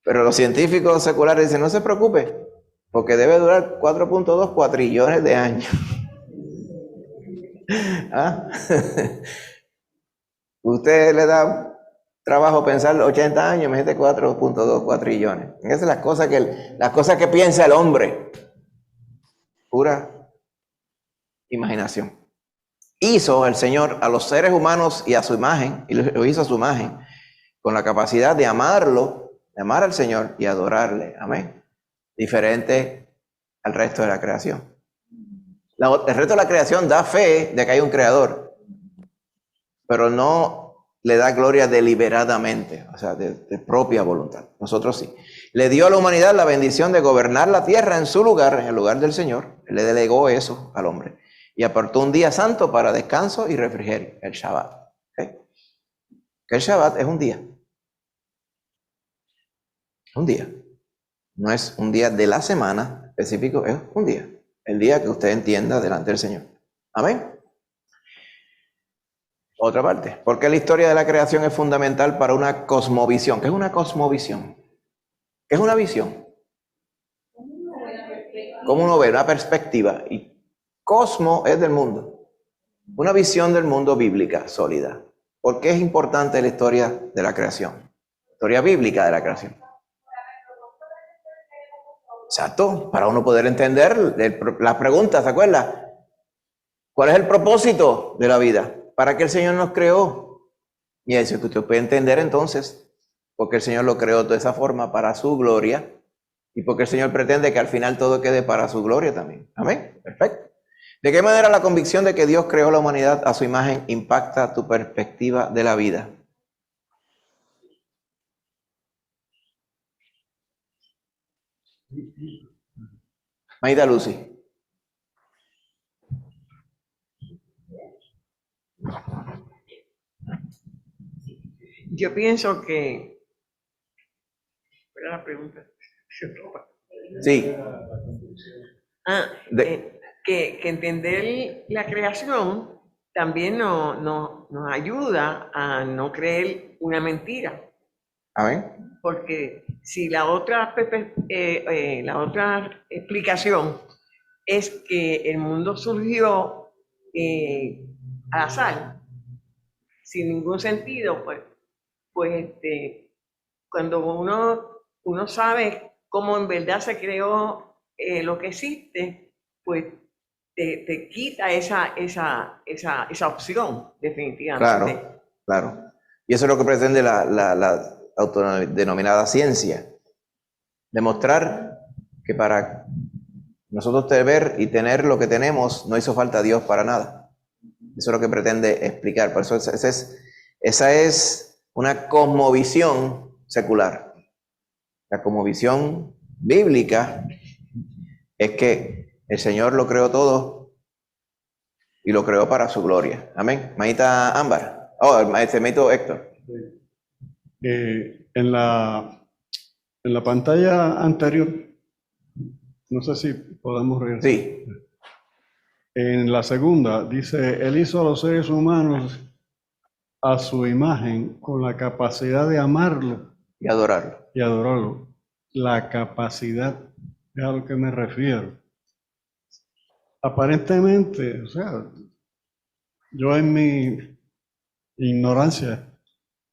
Pero los científicos seculares dicen, no se preocupe, porque debe durar 4.2 cuatrillones de años. ¿Ah? Usted le da trabajo pensar 80 años, imagínate 4.2 cuatrillones. Esas son las cosas que piensa el hombre. Pura imaginación. Hizo el Señor a los seres humanos y a su imagen, y lo hizo a su imagen, con la capacidad de amarlo, de amar al Señor y adorarle. Amén. Diferente al resto de la creación. El resto de la creación da fe de que hay un creador, pero no le da gloria deliberadamente, o sea, de propia voluntad. Nosotros sí. Le dio a la humanidad la bendición de gobernar la tierra en su lugar, en el lugar del Señor. Él le delegó eso al hombre. Y apartó un día santo para descanso y refrigerio, el Shabbat. ¿Okay? Que el Shabbat es un día. Un día. No es un día de la semana específico, es un día. El día que usted entienda delante del Señor. Amén. Otra parte. Porque la historia de la creación es fundamental para una cosmovisión. ¿Qué es una cosmovisión? ¿Qué es una visión? Como uno ve, una perspectiva. Y cosmo es del mundo. Una visión del mundo bíblica, sólida. ¿Por qué es importante la historia de la creación? Historia bíblica de la creación. Exacto, para uno poder entender las preguntas, ¿se acuerda? ¿Cuál es el propósito de la vida? ¿Para qué el Señor nos creó? Y eso que usted puede entender entonces, porque el Señor lo creó de esa forma para su gloria, y porque el Señor pretende que al final todo quede para su gloria también. Amén, perfecto. ¿De qué manera la convicción de que Dios creó la humanidad a su imagen impacta tu perspectiva de la vida? Maida Lucy. Yo pienso que... ¿Cuál era la pregunta? Sí. Que entender la creación también nos ayuda a no creer una mentira. Amén. Porque si la otra explicación es que el mundo surgió al azar, sin ningún sentido, pues cuando uno sabe cómo en verdad se creó lo que existe, pues te quita esa opción, definitivamente. Claro, claro. Y eso es lo que pretende la autodenominada ciencia. Demostrar que para nosotros ver y tener lo que tenemos, no hizo falta Dios para nada. Eso es lo que pretende explicar. Por eso esa es una cosmovisión secular. La cosmovisión bíblica es que el Señor lo creó todo y lo creó para su gloria. Amén. Maíta Ámbar. Maíto Héctor. En la pantalla anterior, no sé si podemos regresar. Sí. En la segunda dice, Él hizo a los seres humanos a su imagen con la capacidad de amarlo Y adorarlo. y adorarlo. La capacidad es a lo que me refiero. Aparentemente, o sea, yo en mi ignorancia,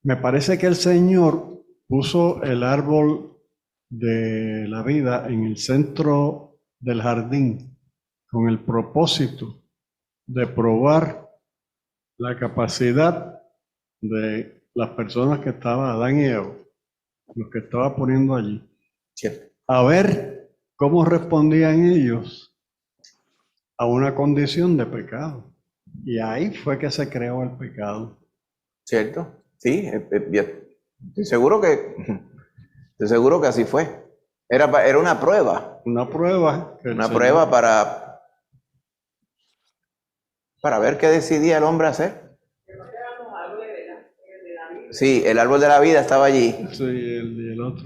me parece que el Señor puso el árbol de la vida en el centro del jardín con el propósito de probar la capacidad de las personas que estaban, Adán y Eva, los que estaba poniendo allí, Cierto. a ver cómo respondían ellos a una condición de pecado. Y ahí fue que se creó el pecado. ¿Cierto? Sí, estoy seguro que así fue. Era una prueba. Una prueba. Una prueba para ver qué decidía el hombre hacer. Sí, el árbol de la vida estaba allí. Sí, y el otro.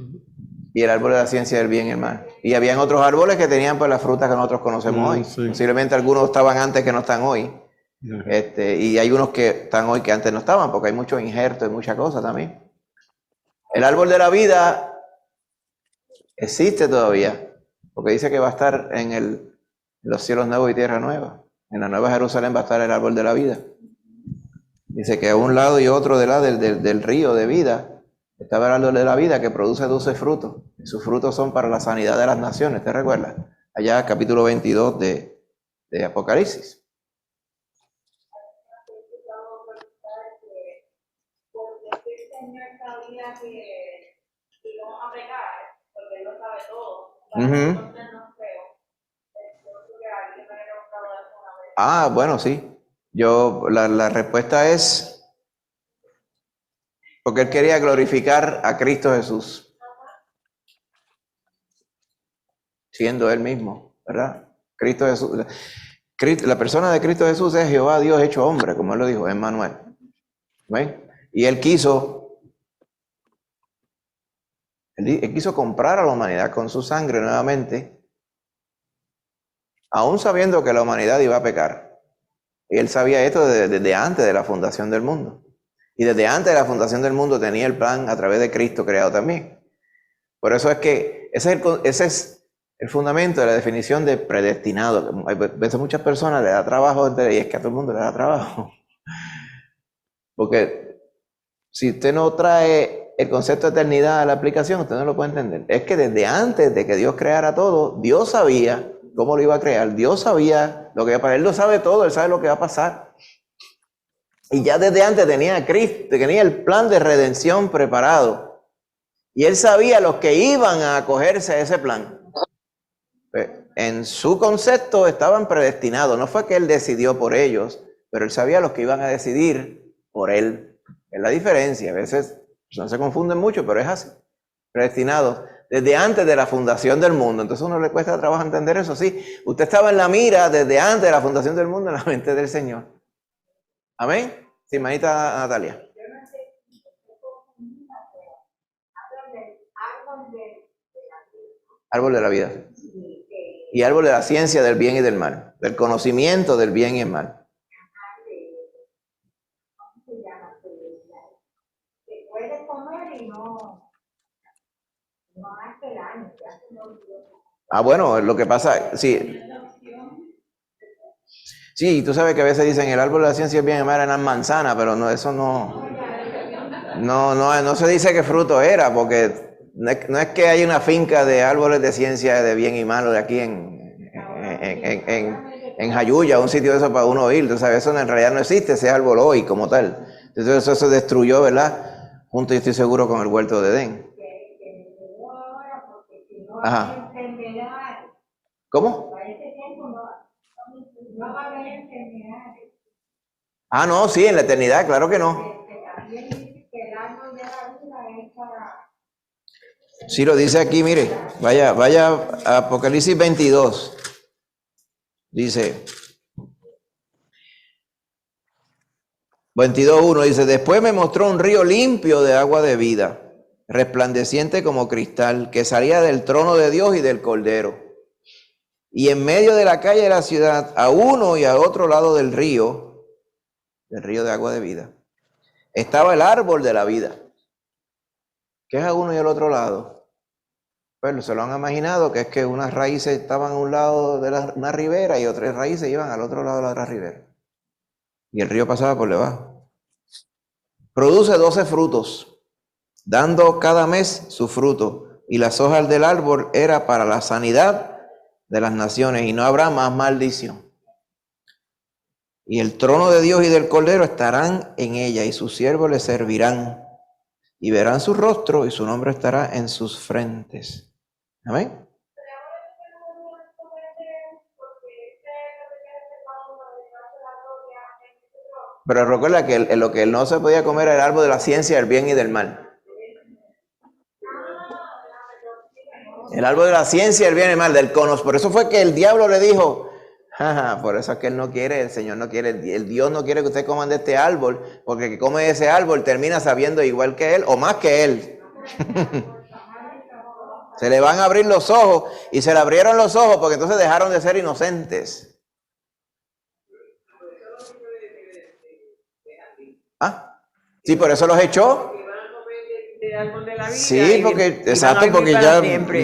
Y el árbol de la ciencia del bien y el mal. Y habían otros árboles que tenían pues las frutas que nosotros conocemos hoy. Sí. Posiblemente algunos estaban antes que no están hoy. Y hay unos que están hoy que antes no estaban, porque hay muchos injertos y muchas cosas también. El árbol de la vida existe todavía, porque dice que va a estar en los cielos nuevos y tierra nueva. En la Nueva Jerusalén va a estar el árbol de la vida. Dice que a un lado y otro del río de vida estaba el árbol de la vida que produce 12 frutos. Y sus frutos son para la sanidad de las naciones, ¿te recuerdas? Allá capítulo 22 de Apocalipsis. Porque el Señor sabía que íbamos a pecar, porque Él lo sabe todo. Entonces no creo. Entonces que alguien me haya preguntado eso una vez. Ah, bueno, sí. La respuesta es porque Él quería glorificar a Cristo Jesús, siendo Él mismo, ¿verdad? Cristo Jesús. La persona de Cristo Jesús es Jehová Dios hecho hombre, como Él lo dijo, Emmanuel. ¿Ven? Y Él quiso comprar a la humanidad con su sangre nuevamente, aún sabiendo que la humanidad iba a pecar. Y Él sabía esto desde antes de la fundación del mundo. Y desde antes de la fundación del mundo tenía el plan a través de Cristo creado también. Por eso es que ese es el fundamento de la definición de predestinado. A veces muchas personas le da trabajo, y es que a todo el mundo le da trabajo. Porque si usted no trae el concepto de eternidad a la aplicación, usted no lo puede entender. Es que desde antes de que Dios creara todo, Dios sabía cómo lo iba a crear. Dios sabía lo que iba a pasar. Él lo sabe todo, Él sabe lo que va a pasar. Y ya desde antes tenía a Cristo, tenía el plan de redención preparado. Y Él sabía los que iban a acogerse a ese plan. En su concepto estaban predestinados. No fue que Él decidió por ellos, pero Él sabía los que iban a decidir por Él. Es la diferencia. A veces no se confunden mucho, pero es así. Predestinados desde antes de la fundación del mundo. Entonces a uno le cuesta trabajo entender eso. Sí, usted estaba en la mira desde antes de la fundación del mundo en la mente del Señor. Amén. Sí, manita Natalia. Yo no sé si estoy confundida, pero hablan del árbol de la vida. Árbol de la vida. Y árbol de la ciencia del bien y del mal. Del conocimiento del bien y el mal. ¿Cómo se llama? Se puede comer y no hace daño, ya se me olvidó. Ah, bueno, lo que pasa, sí. Sí, tú sabes que a veces dicen el árbol de la ciencia del bien y el mal era manzana, pero no, eso no se dice qué fruto era, porque no es que hay una finca de árboles de ciencia de bien y malo de aquí en Jayuya, un sitio de eso para uno ir. Tú sabes, eso en realidad no existe, ese árbol hoy como tal. Entonces eso se destruyó, ¿verdad? Junto, yo estoy seguro, con el huerto de Edén. Ajá. ¿Cómo? Ah, no, sí, en la eternidad, claro que no. Sí, lo dice aquí, mire, vaya a Apocalipsis 22. Dice, 22:1, dice, después me mostró un río limpio de agua de vida, resplandeciente como cristal, que salía del trono de Dios y del Cordero. Y en medio de la calle de la ciudad, a uno y a otro lado del río de agua de vida, estaba el árbol de la vida. ¿Qué es a uno y al otro lado? Pues se lo han imaginado, que es que unas raíces estaban a un lado de una ribera y otras raíces iban al otro lado de la otra ribera. Y el río pasaba por debajo. Produce 12 frutos, dando cada mes su fruto. Y las hojas del árbol era para la sanidad de las naciones, y no habrá más maldición. Y el trono de Dios y del Cordero estarán en ella, y sus siervos le servirán, y verán su rostro, y su nombre estará en sus frentes. Amén. Pero recuerda que lo que él no se podía comer era el árbol de la ciencia del bien y del mal. El árbol de la ciencia del bien y del mal, del conocimiento. Por eso fue que el diablo le dijo, por eso es que él no quiere, el Señor no quiere, el Dios no quiere que ustedes coman de este árbol, porque el que come de ese árbol termina sabiendo igual que él o más que él. Se le van a abrir los ojos, y se le abrieron los ojos porque entonces dejaron de ser inocentes. ¿Ah? Sí, por eso los echó. Sí, porque, exacto, porque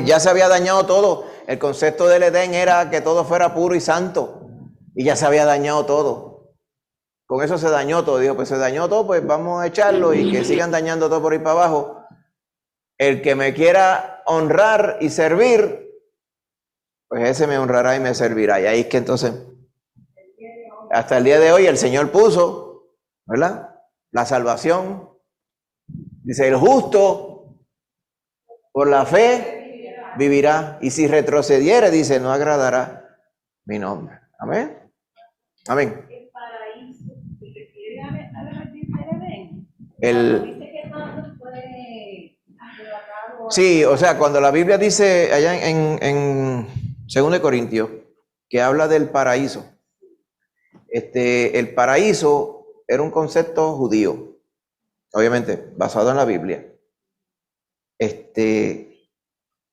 ya se había dañado todo. El concepto del Edén era que todo fuera puro y santo. y ya se había dañado todo. Con eso se dañó todo. Dijo, pues se dañó todo, pues vamos a echarlo y que sigan dañando todo por ahí para abajo. El que me quiera honrar y servir, pues ese me honrará y me servirá. Y ahí es que entonces, hasta el día de hoy, el Señor puso, ¿verdad?, la salvación. Dice, el justo por la fe vivirá. Y si retrocediere, dice, no agradará mi nombre. Amén. Amén. El paraíso, se refiere al jardín del Edén. El, Dice que todo fue arrebatado. sí, o sea, cuando la Biblia dice allá en 2 de Corintios, que habla del paraíso, el paraíso era un concepto judío, obviamente, basado en la Biblia, que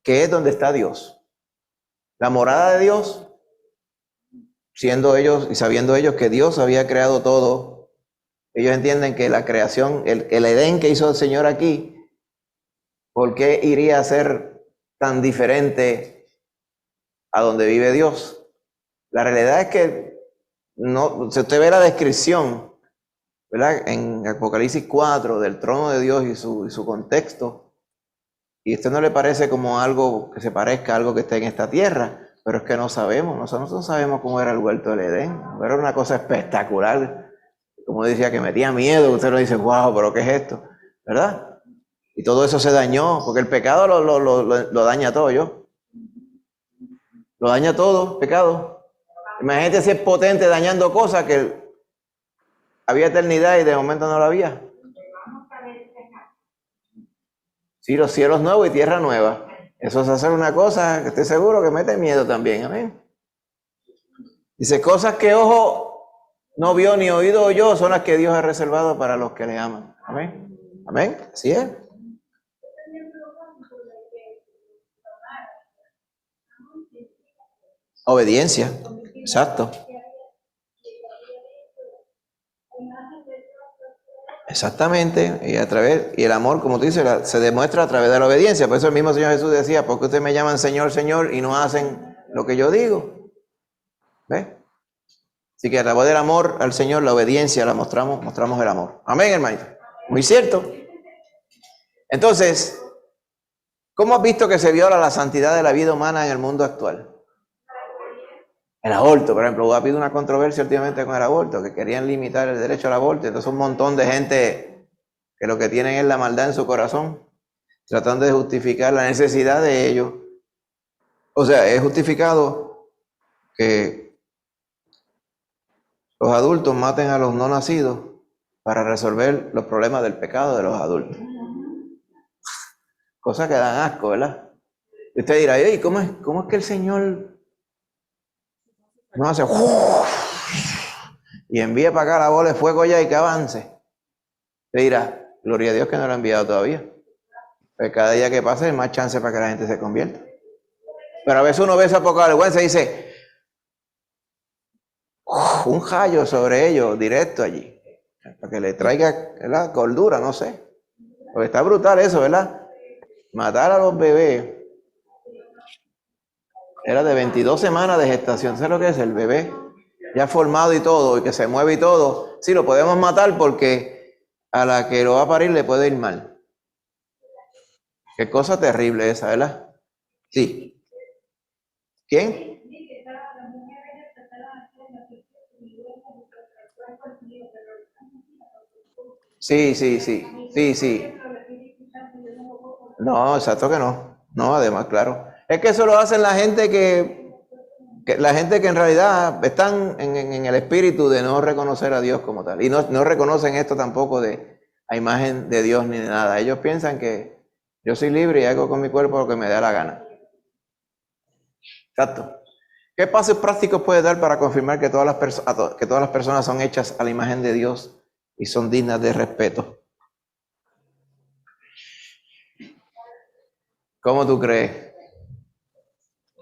es donde está Dios. La morada de Dios, siendo ellos y sabiendo ellos que Dios había creado todo, ellos entienden que la creación, el Edén que hizo el Señor aquí, ¿por qué iría a ser tan diferente a donde vive Dios? La realidad es que no, si usted ve la descripción, ¿verdad?, en Apocalipsis 4 del trono de Dios y su contexto, y a usted no le parece como algo que se parezca a algo que esté en esta tierra, pero es que no sabemos, nosotros no sabemos cómo era el huerto del Edén. Era una cosa espectacular, como decía, que metía miedo. Usted lo dice, wow, pero ¿qué es esto? ¿Verdad? Y todo eso se dañó, porque el pecado lo daña todo, lo daña todo, pecado. Imagínate si es potente dañando cosas que había eternidad y de momento no la había. Sí, los cielos nuevos y tierra nueva. Eso es hacer una cosa que estoy seguro que mete miedo también. Amén. Dice, cosas que ojo no vio ni oído oyó son las que Dios ha reservado para los que le aman. Amén. Amén. Así es. Obediencia. Exacto. Exactamente, y el amor, como tú dices, se demuestra a través de la obediencia. Por eso el mismo Señor Jesús decía, ¿por qué ustedes me llaman Señor, Señor y no hacen lo que yo digo? ¿Ves? Así que a través del amor al Señor, la obediencia la mostramos el amor. Amén, hermanito. Muy cierto. Entonces, ¿cómo has visto que se viola la santidad de la vida humana en el mundo actual? El aborto, por ejemplo, ha habido una controversia últimamente con el aborto, que querían limitar el derecho al aborto. Entonces un montón de gente que lo que tienen es la maldad en su corazón, tratando de justificar la necesidad de ellos. O sea, es justificado que los adultos maten a los no nacidos para resolver los problemas del pecado de los adultos. Cosas que dan asco, ¿verdad? Y usted dirá, oye, ¿cómo es que el Señor no hace y envía para acá la bola de fuego ya y que avance? Te dirá, gloria a Dios que no lo ha enviado todavía. Pues cada día que pasa hay más chance para que la gente se convierta. Pero a veces uno ve esa poca vergüenza y dice, un rayo sobre ellos directo allí, para que le traiga la cordura, no sé. Porque está brutal eso, ¿verdad? Matar a los bebés. Era de 22 semanas de gestación. ¿Sabes lo que es el bebé? Ya formado y todo, y que se mueve y todo. Sí, lo podemos matar porque a la que lo va a parir le puede ir mal. Qué cosa terrible esa, ¿verdad? Sí. ¿Quién? Sí. No, exacto que no. No, además, claro. Es que eso lo hacen la gente que en realidad están en el espíritu de no reconocer a Dios como tal. Y no reconocen esto tampoco de a imagen de Dios ni de nada. Ellos piensan que yo soy libre y hago con mi cuerpo lo que me da la gana. Exacto. ¿Qué pasos prácticos puede dar para confirmar que todas las personas son hechas a la imagen de Dios y son dignas de respeto? ¿Cómo tú crees?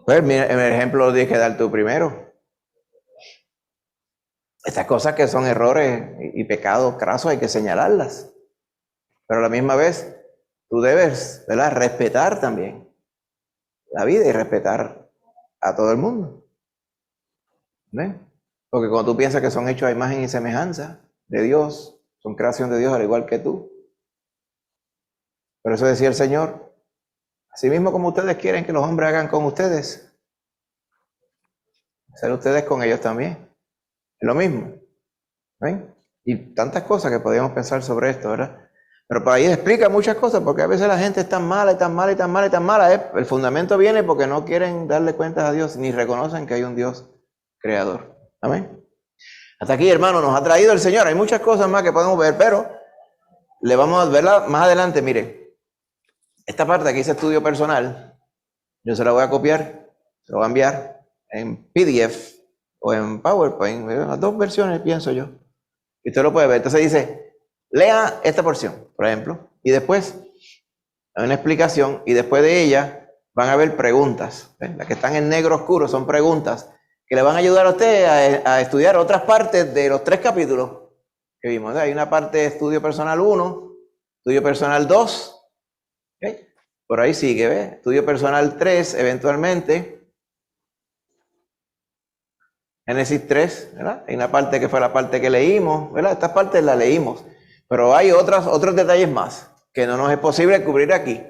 Pues mira, el ejemplo lo tienes que dar tú primero. Estas cosas que son errores y pecados crasos hay que señalarlas. Pero a la misma vez, tú debes, ¿verdad?, respetar también la vida y respetar a todo el mundo. ¿Ves? Porque cuando tú piensas que son hechos a imagen y semejanza de Dios, son creación de Dios al igual que tú. Por eso decía el Señor, así mismo como ustedes quieren que los hombres hagan con ustedes, hacer ustedes con ellos también. Es lo mismo. ¿Ven? Y tantas cosas que podíamos pensar sobre esto, ¿verdad? Pero por ahí explica muchas cosas, porque a veces la gente es tan mala y tan mala y tan mala y tan mala. El fundamento viene porque no quieren darle cuentas a Dios, ni reconocen que hay un Dios creador. Amén. Hasta aquí, hermano, nos ha traído el Señor. Hay muchas cosas más que podemos ver, pero le vamos a verla más adelante. Mire, esta parte aquí dice estudio personal. Yo se la voy a copiar, se la voy a enviar en PDF o en PowerPoint, las dos versiones pienso yo. Y usted lo puede ver. Entonces dice, lea esta porción, por ejemplo, y después hay una explicación, y después de ella van a haber preguntas. ¿Ven? Las que están en negro oscuro son preguntas que le van a ayudar a usted a estudiar otras partes de los 3 capítulos que vimos. Hay una parte de estudio personal 1, estudio personal 2, ¿okay? Por ahí sigue, ¿ves? Estudio personal 3, eventualmente. Génesis 3, ¿verdad? Hay una parte que fue la parte que leímos, ¿verdad? Estas partes las leímos, pero hay otros detalles más que no nos es posible cubrir aquí.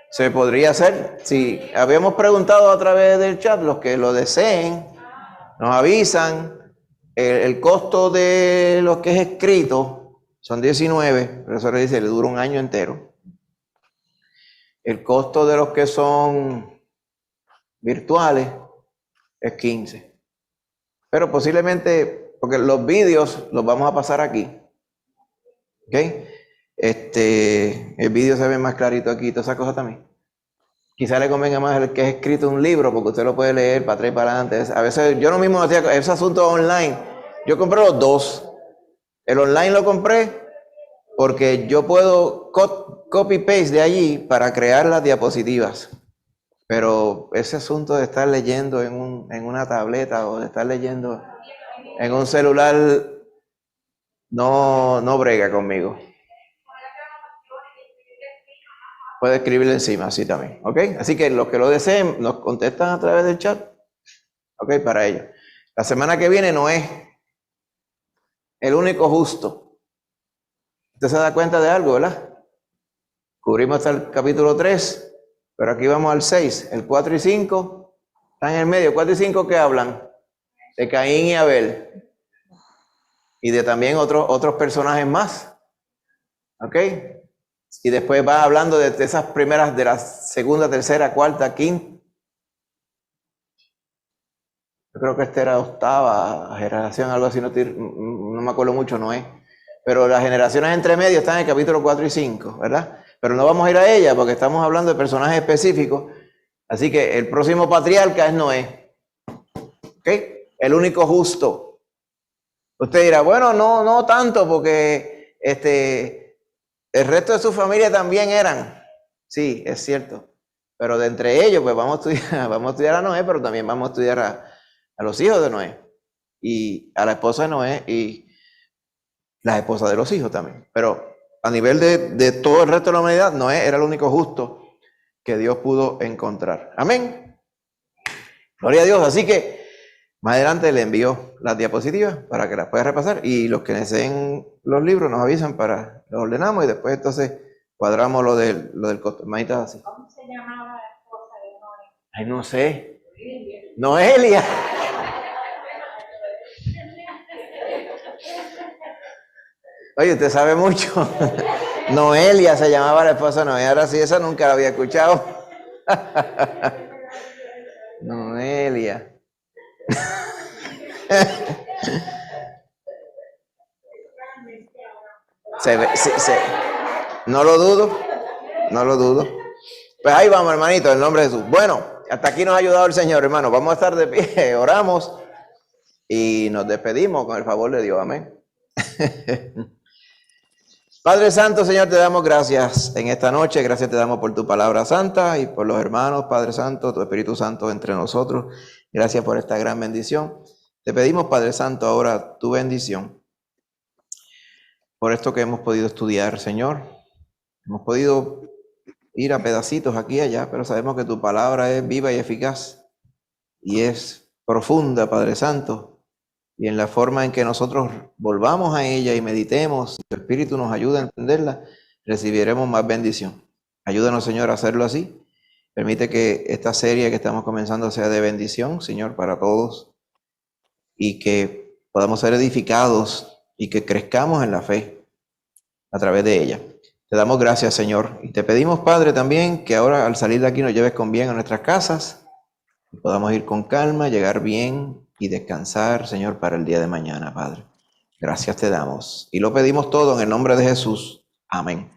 Se podría hacer, si habíamos preguntado a través del chat, los que lo deseen, nos avisan. El costo de lo que es escrito son 19, pero eso le dice, le dura un año entero. El costo de los que son virtuales es 15. Pero posiblemente, porque los vídeos los vamos a pasar aquí. ¿Ok? El vídeo se ve más clarito aquí, todas esas cosas también. Quizá le convenga más el que es escrito un libro, porque usted lo puede leer para atrás y para adelante. A veces yo no mismo hacía ese asunto online. Yo compré los dos. El online lo compré porque yo puedo copy-paste de allí para crear las diapositivas. Pero ese asunto de estar leyendo en una tableta o de estar leyendo en un celular no brega conmigo. Puede escribirle encima, así también, ¿ok? Así que los que lo deseen nos contestan a través del chat, ¿ok? Para ellos. La semana que viene no es el único justo. Usted se da cuenta de algo, ¿verdad? Cubrimos hasta el capítulo 3, pero aquí vamos al 6. El 4 y 5 están en el medio. 4 y 5 ¿qué hablan? De Caín y Abel. Y de también otros personajes más. ¿Ok? Y después va hablando de esas primeras, de la segunda, tercera, cuarta, quinta. Yo creo que esta era 8ª generación, algo así, no me acuerdo mucho, no es. Pero las generaciones entre medio están en el capítulo 4 y 5, ¿verdad? Pero no vamos a ir a ella porque estamos hablando de personajes específicos. Así que el próximo patriarca es Noé. ¿Ok? El único justo. Usted dirá, bueno, no tanto porque el resto de su familia también eran. Sí, es cierto. Pero de entre ellos, pues vamos a estudiar a Noé, pero también vamos a estudiar a los hijos de Noé. Y a la esposa de Noé y las esposas de los hijos también. Pero a nivel de todo el resto de la humanidad, Noé era el único justo que Dios pudo encontrar. Amén. Gloria a Dios. Así que más adelante le envío las diapositivas para que las pueda repasar. Y los que deseen los libros nos avisan para los ordenamos y después entonces cuadramos lo del costo. Hermanitas así. ¿Cómo se llamaba la esposa de Noé? Ay, no sé. Noelia. Oye, usted sabe mucho. Noelia se llamaba la esposa de Noé. Ahora sí, esa nunca la había escuchado. Noelia. No lo dudo. Pues ahí vamos, hermanito, en el nombre de Jesús. Bueno, hasta aquí nos ha ayudado el Señor, hermano. Vamos a estar de pie, oramos y nos despedimos con el favor de Dios. Amén. Padre Santo, Señor, te damos gracias en esta noche. Gracias te damos por tu palabra santa y por los hermanos, Padre Santo, tu Espíritu Santo entre nosotros. Gracias por esta gran bendición. Te pedimos, Padre Santo, ahora tu bendición por esto que hemos podido estudiar, Señor. Hemos podido ir a pedacitos aquí y allá, pero sabemos que tu palabra es viva y eficaz. y es profunda, Padre Santo, y en la forma en que nosotros volvamos a ella y meditemos, y tu Espíritu nos ayuda a entenderla, recibiremos más bendición. Ayúdanos, Señor, a hacerlo así. Permite que esta serie que estamos comenzando sea de bendición, Señor, para todos, y que podamos ser edificados y que crezcamos en la fe a través de ella. Te damos gracias, Señor, y te pedimos, Padre, también que ahora al salir de aquí nos lleves con bien a nuestras casas, y podamos ir con calma, llegar bien y descansar, Señor, para el día de mañana, Padre. Gracias te damos y lo pedimos todo en el nombre de Jesús. Amén.